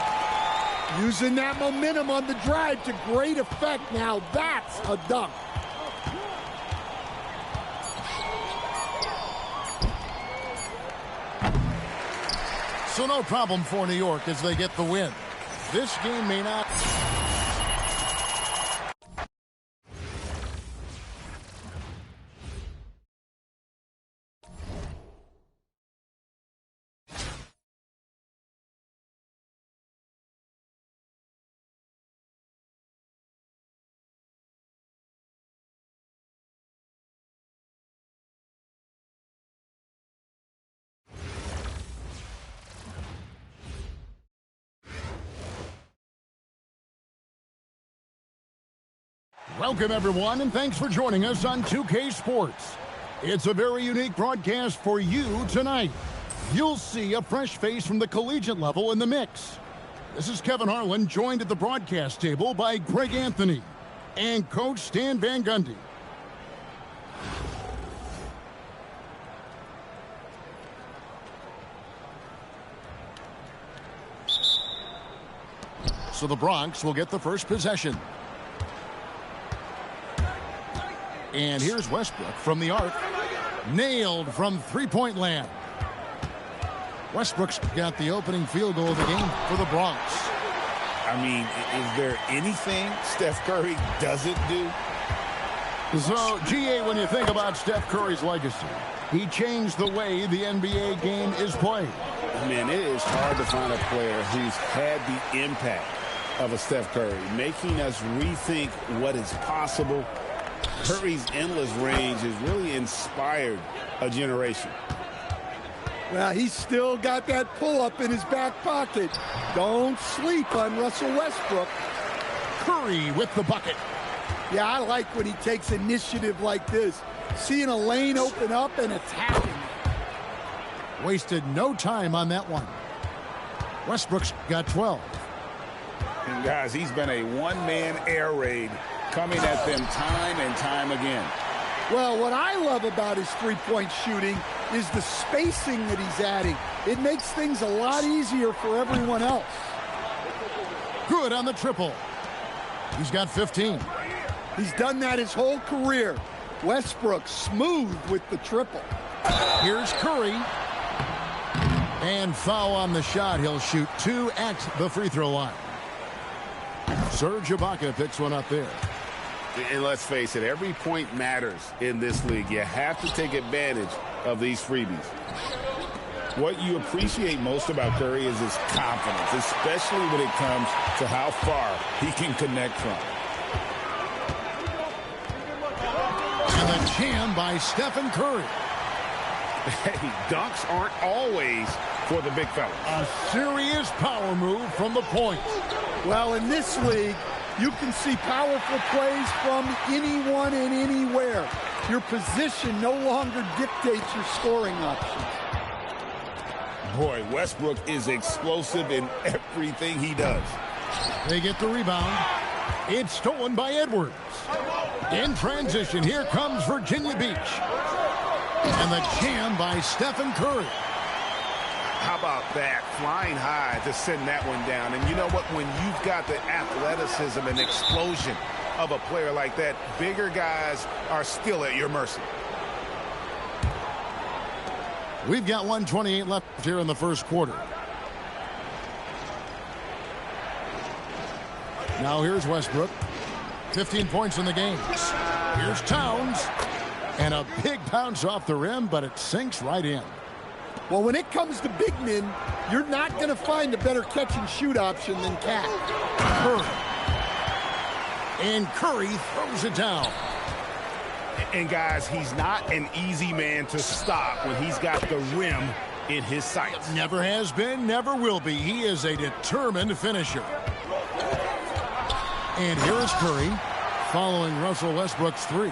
Using that momentum on the drive to great effect. Now that's a dunk. So no problem for New York as they get the win. This game may not... Welcome, everyone, and thanks for joining us on 2K Sports. It's a very unique broadcast for you tonight. You'll see a fresh face from the collegiate level in the mix. This is Kevin Harlan, joined at the broadcast table by Greg Anthony and Coach Stan Van Gundy. So the Bronx will get the first possession. And here's Westbrook from the arc. Nailed from three-point land. Westbrook's got the opening field goal of the game for the Bronx. I mean, is there anything Steph Curry doesn't do? So, GA, when you think about Steph Curry's legacy, he changed the way the NBA game is played. Man, it is hard to find a player who's had the impact of a Steph Curry, making us rethink what is possible. Curry's endless range has really inspired a generation. Well, he's still got that pull-up in his back pocket. Don't sleep on Russell Westbrook. Curry with the bucket. Yeah, I like when he takes initiative like this. Seeing a lane open up and attacking. Wasted no time on that one. Westbrook's got 12. And guys, he's been a one-man air raid, coming at them time and time again. Well, what I love about his three-point shooting is the spacing that he's adding. It makes things a lot easier for everyone else. Good on the triple. He's got 15. He's done that his whole career. Westbrook smooth with the triple. Here's Curry. And foul on the shot. He'll shoot 2 at the free throw line. Serge Ibaka picks one up there. And let's face it, every point matters in this league. You have to take advantage of these freebies. What you appreciate most about Curry is his confidence, especially when it comes to how far he can connect from. And the jam by Stephen Curry. Hey, dunks aren't always for the big fella. A serious power move from the point. Well, in this league, you can see powerful plays from anyone and anywhere. Your position no longer dictates your scoring options. Boy, Westbrook is explosive in everything he does. They get the rebound. It's stolen by Edwards. In transition, here comes Virginia Beach. And the jam by Stephen Curry. How about that? Flying high to send that one down. And you know what? When you've got the athleticism and explosion of a player like that, bigger guys are still at your mercy. We've got 1:28 left here in the first quarter. Now here's Westbrook. 15 points in the game. Here's Towns. And a big bounce off the rim, but it sinks right in. Well, when it comes to big men, you're not going to find a better catch-and-shoot option than Cat. Curry. And Curry throws it down. And, guys, he's not an easy man to stop when he's got the rim in his sights. Never has been, never will be. He is a determined finisher. And here is Curry following Russell Westbrook's three.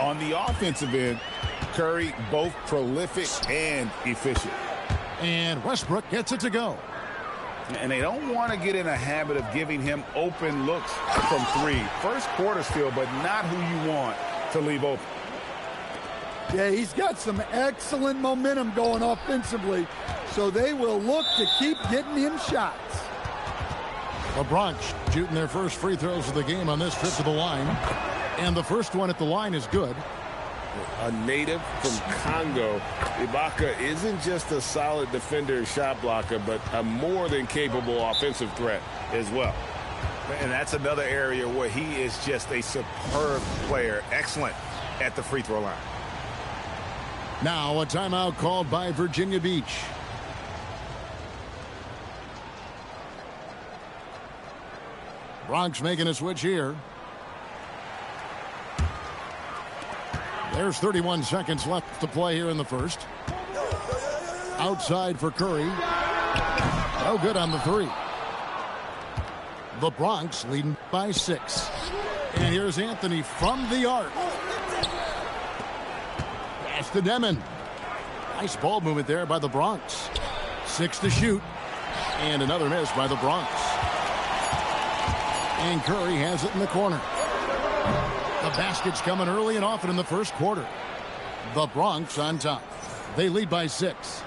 On the offensive end, Curry both prolific and efficient. And Westbrook gets it to go. And they don't want to get in a habit of giving him open looks from three. First quarter still, but not who you want to leave open. Yeah, he's got some excellent momentum going offensively, so they will look to keep getting him shots. LeBron shooting their first free throws of the game on this trip to the line. And the first one at the line is good. A native from Congo, Ibaka isn't just a solid defender and shot blocker, but a more than capable offensive threat as well. And that's another area where he is just a superb player. Excellent at the free throw line. Now a timeout called by Virginia Beach. Bronx making a switch here. There's 31 seconds left to play here in the first. Outside for Curry. No good on the three. The Bronx leading by 6. And here's Anthony from the arc. Pass to Demon. Nice ball movement there by the Bronx. 6 to shoot. And another miss by the Bronx. And Curry has it in the corner. The basket's coming early and often in the first quarter. The Bronx on top. They lead by 6.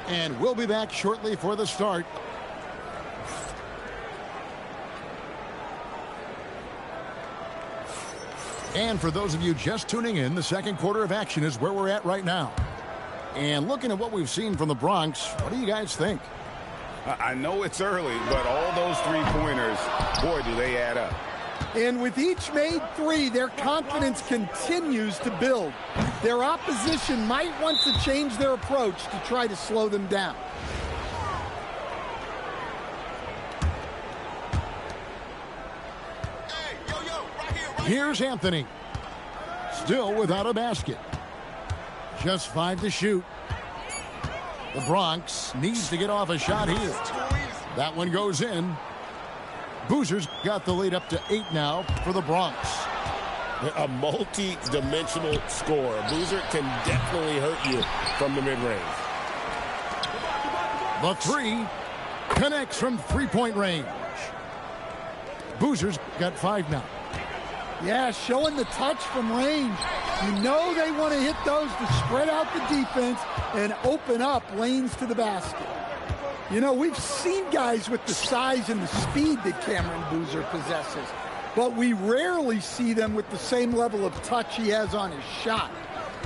And we'll be back shortly for the start. And for those of you just tuning in, the second quarter of action is where we're at right now. And looking at what we've seen from the Bronx, what do you guys think? I know it's early, but all those three-pointers, boy, do they add up. And with each made three, their confidence continues to build. Their opposition might want to change their approach to try to slow them down. Here's Anthony. Still without a basket. Just 5 to shoot. The Bronx needs to get off a shot here. That one goes in. Boozer's got the lead up to 8 now for the Bronx. A multi-dimensional scorer. Boozer can definitely hurt you from the mid-range. The three connects from three-point range. Boozer's got 5 now. Yeah, showing the touch from range. You know they want to hit those to spread out the defense and open up lanes to the basket. You know, we've seen guys with the size and the speed that Cameron Boozer possesses, but we rarely see them with the same level of touch he has on his shot.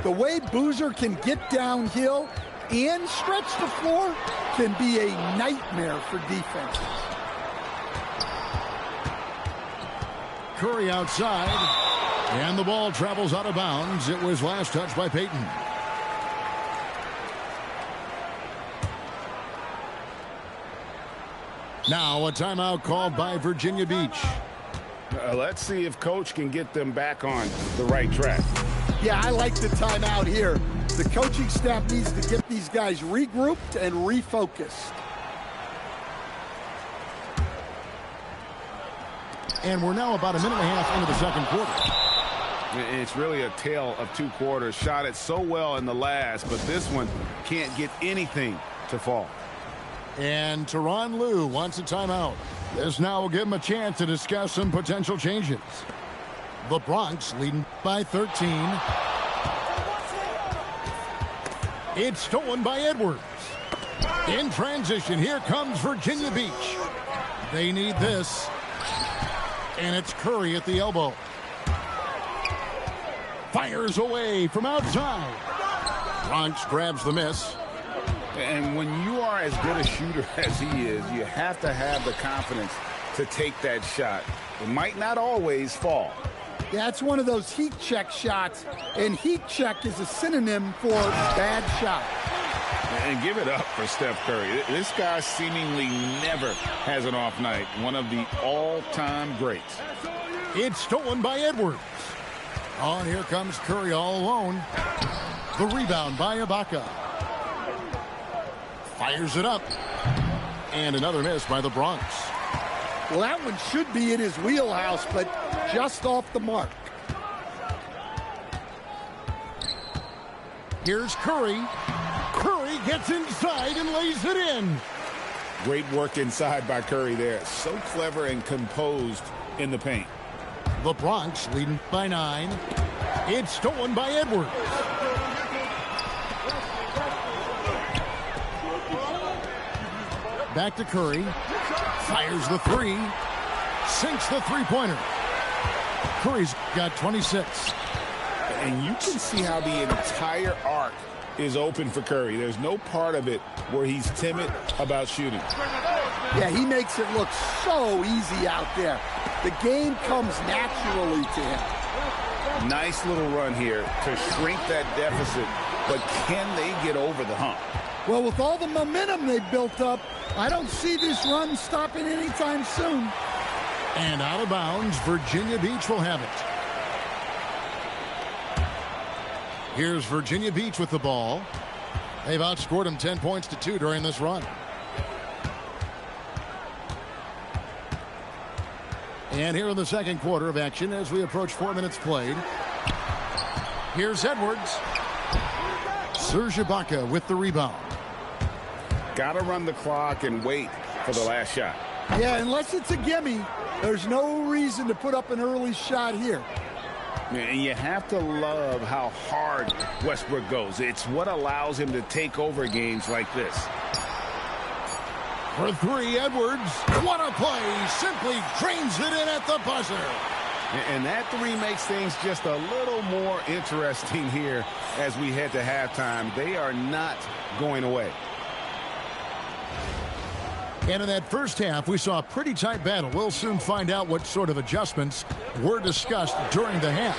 The way Boozer can get downhill and stretch the floor can be a nightmare for defenses. Curry outside, and the ball travels out of bounds. It was last touched by Payton. Now a timeout called by Virginia Beach. Let's see if Coach can get them back on the right track. Yeah, I like the timeout here. The coaching staff needs to get these guys regrouped and refocused. And we're now about a minute and a half into the second quarter. It's really a tale of 2 quarters. Shot it so well in the last, but this one can't get anything to fall. And Tyronn Lue wants a timeout. This now will give him a chance to discuss some potential changes. The Bronx leading by 13. It's stolen by Edwards. In transition, here comes Virginia Beach. They need this. And it's Curry at the elbow. Fires away from outside. Bronx grabs the miss. And when you are as good a shooter as he is, you have to have the confidence to take that shot. It might not always fall. That's one of those heat check shots, and heat check is a synonym for bad shot. And give it up for Steph Curry. This guy seemingly never has an off night. One of the all-time greats. It's stolen by Edwards. Oh, and here comes Curry all alone. The rebound by Ibaka. Fires it up. And another miss by the Bronx. Well, that one should be in his wheelhouse, but just off the mark. Here's Curry. Curry gets inside and lays it in. Great work inside by Curry there. So clever and composed in the paint. The Bronx leading by 9. It's stolen by Edwards. Back to Curry. Fires the 3. Sinks the three-pointer. Curry's got 26. And you can see how the entire arc is open for Curry. There's no part of it where he's timid about shooting. Yeah, he makes it look so easy out there. The game comes naturally to him. Nice little run here to shrink that deficit, but can they get over the hump? Well, with all the momentum they've built up, I don't see this run stopping anytime soon. And out of bounds, Virginia Beach will have it. Here's Virginia Beach with the ball. They've outscored them 10 points to 2 during this run. And here in the second quarter of action as we approach 4 minutes played. Here's Edwards. Serge Ibaka with the rebound. Got to run the clock and wait for the last shot. Yeah, unless it's a gimme, there's no reason to put up an early shot here. And you have to love how hard Westbrook goes. It's what allows him to take over games like this. For 3, Edwards. What a play. Simply drains it in at the buzzer. And that 3 makes things just a little more interesting here as we head to halftime. They are not going away. And in that first half, we saw a pretty tight battle. We'll soon find out what sort of adjustments were discussed during the half.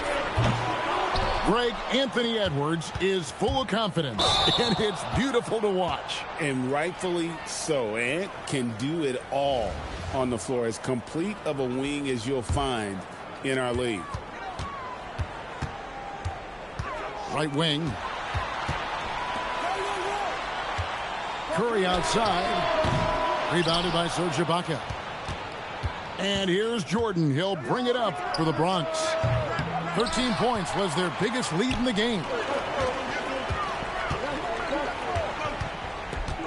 Greg, Anthony Edwards is full of confidence, and it's beautiful to watch. And rightfully so. Ant can do it all on the floor. As complete of a wing as you'll find in our league. Right wing. Curry outside. Rebounded by Serge Ibaka. And here's Jordan. He'll bring it up for the Bronx. 13 points was their biggest lead in the game.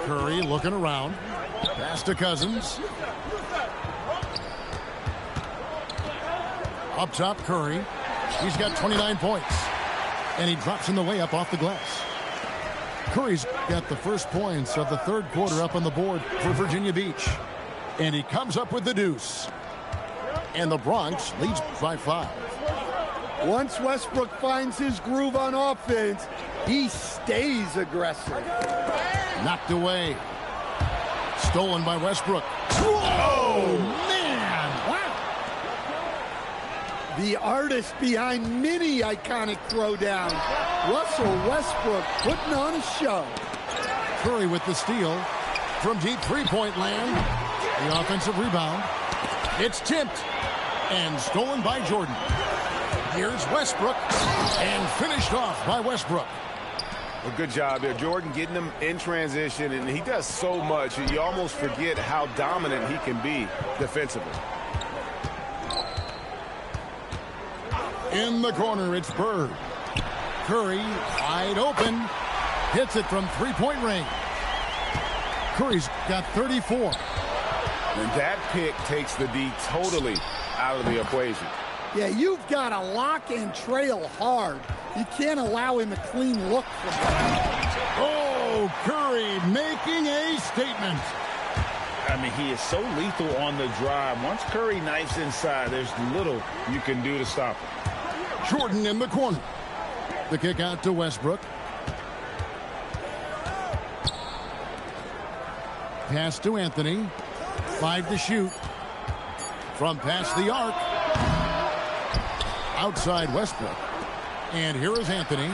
Curry looking around. Pass to Cousins. Up top, Curry. He's got 29 points. And he drops in the layup off the glass. Curry's got the first points of the third quarter up on the board for Virginia Beach. And he comes up with the deuce. And the Bronx leads by 5. Once Westbrook finds his groove on offense, he stays aggressive. Knocked away. Stolen by Westbrook. Oh, man! Wow! The artist behind many iconic throwdowns, Russell Westbrook putting on a show. Curry with the steal from deep three-point land. The offensive rebound. It's tipped and stolen by Jordan. Here's Westbrook and finished off by Westbrook. Well, good job there. Jordan getting him in transition, and he does so much. You almost forget how dominant he can be defensively. In the corner, it's Bird. Curry wide open. Hits it from three-point range. Curry's got 34. And that pick takes the D totally out of the equation. Yeah, you've got to lock and trail hard. You can't allow him a clean look from that. Oh, Curry making a statement. I mean, he is so lethal on the drive. Once Curry knifes inside, there's little you can do to stop him. Jordan in the corner. The kick out to Westbrook. Pass to Anthony. 5 to shoot. From past the arc. outside Westbrook. And here is Anthony.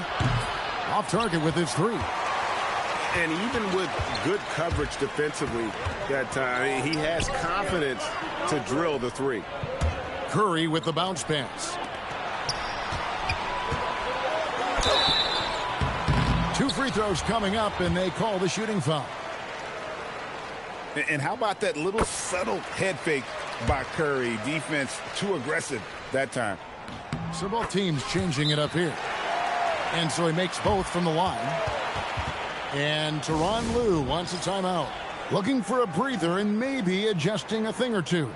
Off target with his three. And even with good coverage defensively that time, he has confidence to drill the three. Curry with the bounce pass. 2 free throws coming up, and they call the shooting foul. And how about that little subtle head fake by Curry? Defense too aggressive that time. So both teams changing it up here. And so he makes both from the line. And Tyronn Lue wants a timeout. Looking for a breather and maybe adjusting a thing or two.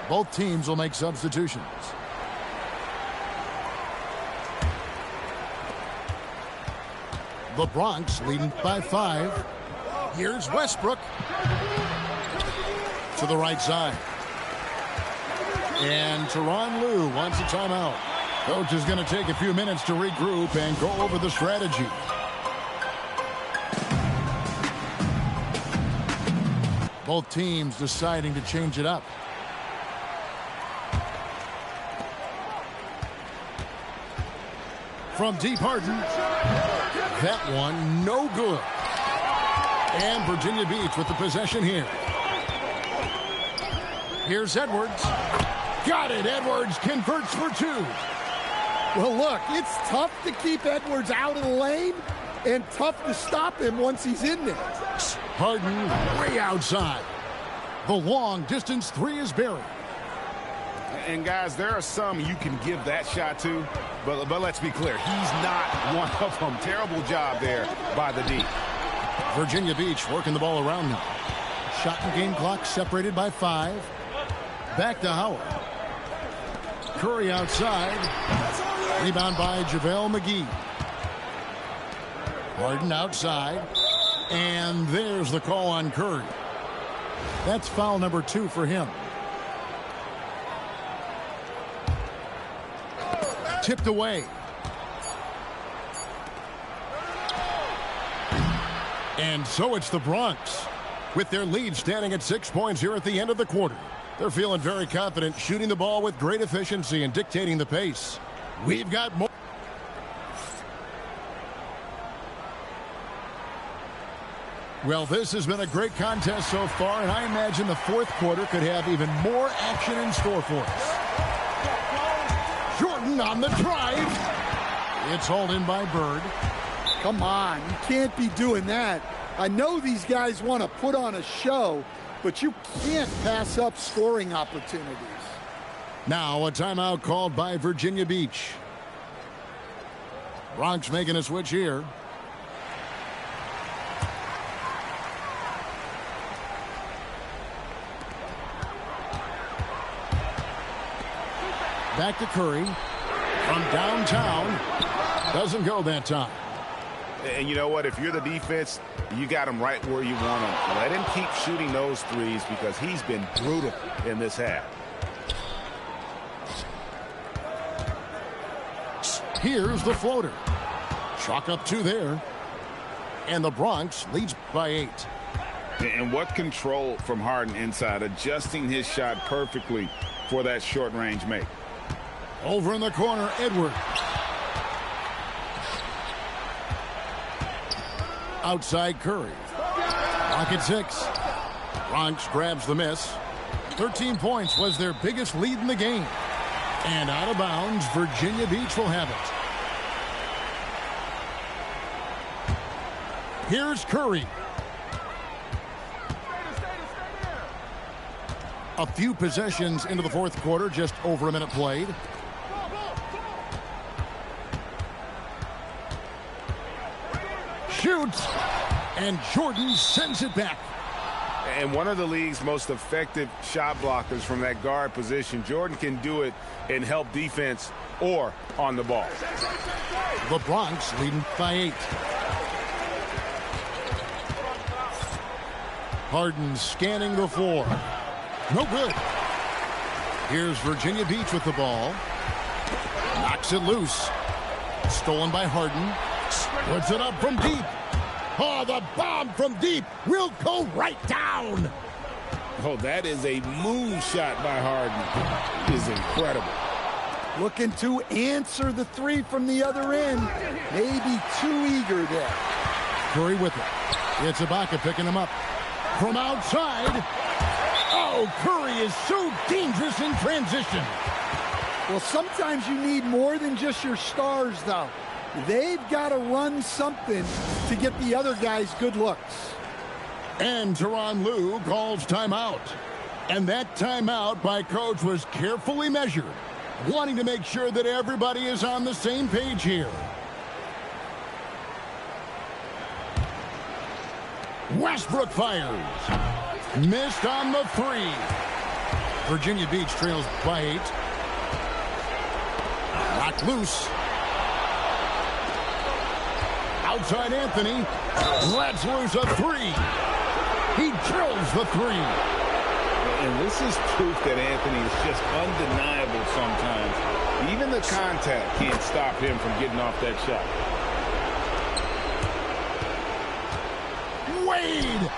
Both teams will make substitutions. The Bronx leading by 5. Here's Westbrook. To the right side. And Tyronn Lue wants a timeout. Coach is going to take a few minutes to regroup and go over the strategy. Both teams deciding to change it up. From deep, Harden. That one, no good. And Virginia Beach with the possession here. Here's Edwards. Got it. Edwards converts for 2. Well, look, it's tough to keep Edwards out of the lane and tough to stop him once he's in there. Harden way outside. The long distance 3 is buried. And guys, there are some you can give that shot to, but let's be clear, he's not one of them. Terrible job there by the D. Virginia Beach working the ball around now. Shot and game clock separated by 5. Back to Howard. Curry outside. Rebound by JaVale McGee. Harden outside. And there's the call on Curry. That's foul number 2 for him. Tipped away. And so it's the Bronx with their lead standing at 6 points here at the end of the quarter. They're feeling very confident, shooting the ball with great efficiency and dictating the pace. We've got more. Well, this has been a great contest so far, and I imagine the fourth quarter could have even more action in store for us. Jordan on the drive. It's hauled in by Bird. Come on, you can't be doing that. I know these guys want to put on a show, but you can't pass up scoring opportunities. Now a timeout called by Virginia Beach. Bronx making a switch here. Back to Curry. From downtown. Doesn't go that time. And you know what? If you're the defense, you got him right where you want him. Let him keep shooting those threes because he's been brutal in this half. Here's the floater. Chalk up 2 there. And the Bronx leads by 8. And what control from Harden inside, adjusting his shot perfectly for that short-range make. Over in the corner, Edwards. Outside Curry. Rocket 6. Bronx grabs the miss. 13 points was their biggest lead in the game. And out of bounds, Virginia Beach will have it. Here's Curry. A few possessions into the fourth quarter, just over a minute played. Shoots, and Jordan sends it back. And one of the league's most effective shot blockers from that guard position. Jordan can do it and help defense or on the ball. The Bronx leading by 8. Harden scanning the floor. No good. Here's Virginia Beach with the ball. Knocks it loose. Stolen by Harden. Puts it up from deep. Oh, the bomb from deep will go right down. Oh, that is a moon shot by Harden. It is incredible. Looking to answer the three from the other end. Maybe too eager there. Curry with it. It's Ibaka picking him up. From outside. Oh, Curry is so dangerous in transition. Well, sometimes you need more than just your stars, though. They've got to run something to get the other guys good looks. And Tyronn Lue calls timeout. And that timeout by coach was carefully measured, wanting to make sure that everybody is on the same page here. Westbrook fires. Missed on the three. Virginia Beach trails by 8. Knocked loose. Outside Anthony. Lets loose a three. He drills the three. And this is proof that Anthony is just undeniable sometimes. Even the contact can't stop him from getting off that shot. Wade.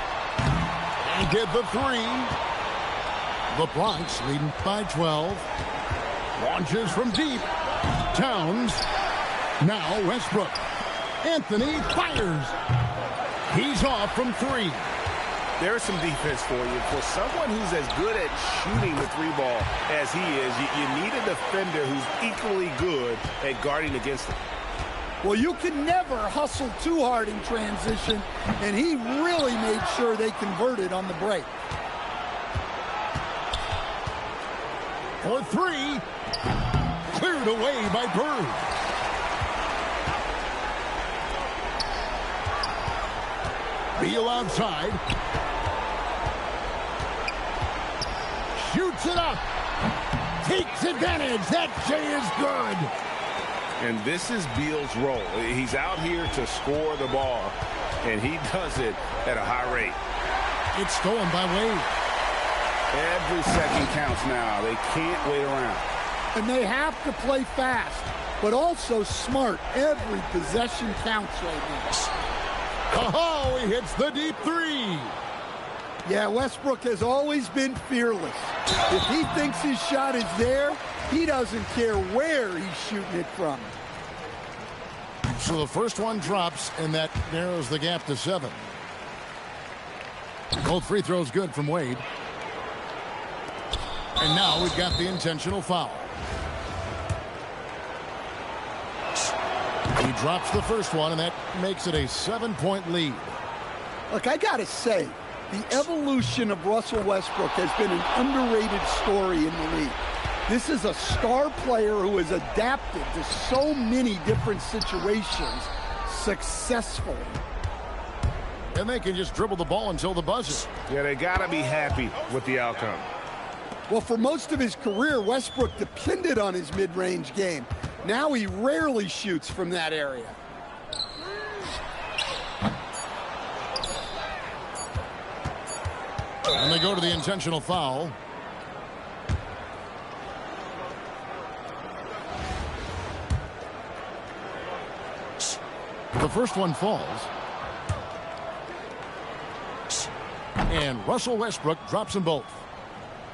And get the three. The Bronx leading by 12. Launches from deep. Towns. Now Westbrook. Anthony fires. He's off from 3. There's some defense for you. For someone who's as good at shooting the three ball as he is, you need a defender who's equally good at guarding against him. Well, you can never hustle too hard in transition, and he really made sure they converted on the break. For 3. Cleared away by Bird. Beal outside. Shoots it up. Takes advantage. That J is good. And this is Beal's role. He's out here to score the ball, and he does it at a high rate. It's stolen by Wade. Every second counts now. They can't wait around. And they have to play fast, but also smart. Every possession counts right now. Oh, he hits the deep 3. Yeah, Westbrook has always been fearless. If he thinks his shot is there, he doesn't care where he's shooting it from. So the first one drops, and that narrows the gap to 7. Both free throws good from Wade. And now we've got the intentional foul. He drops the first one, and that makes it a 7-point lead. Look, I got to say, the evolution of Russell Westbrook has been an underrated story in the league. This is a star player who has adapted to so many different situations successfully. And they can just dribble the ball until the buzzer. Yeah, they got to be happy with the outcome. Well, for most of his career, Westbrook depended on his mid-range game. Now he rarely shoots from that area. And they go to the intentional foul. The first one falls. And Russell Westbrook drops them both.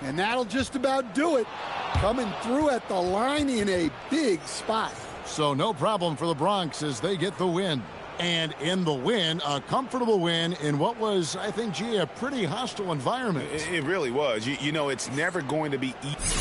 And that'll just about do it. Coming through at the line in a big spot. So no problem for the Bronx as they get the win. And in the win, a comfortable win in what was, I think, a pretty hostile environment. It really was. You know, it's never going to be easy.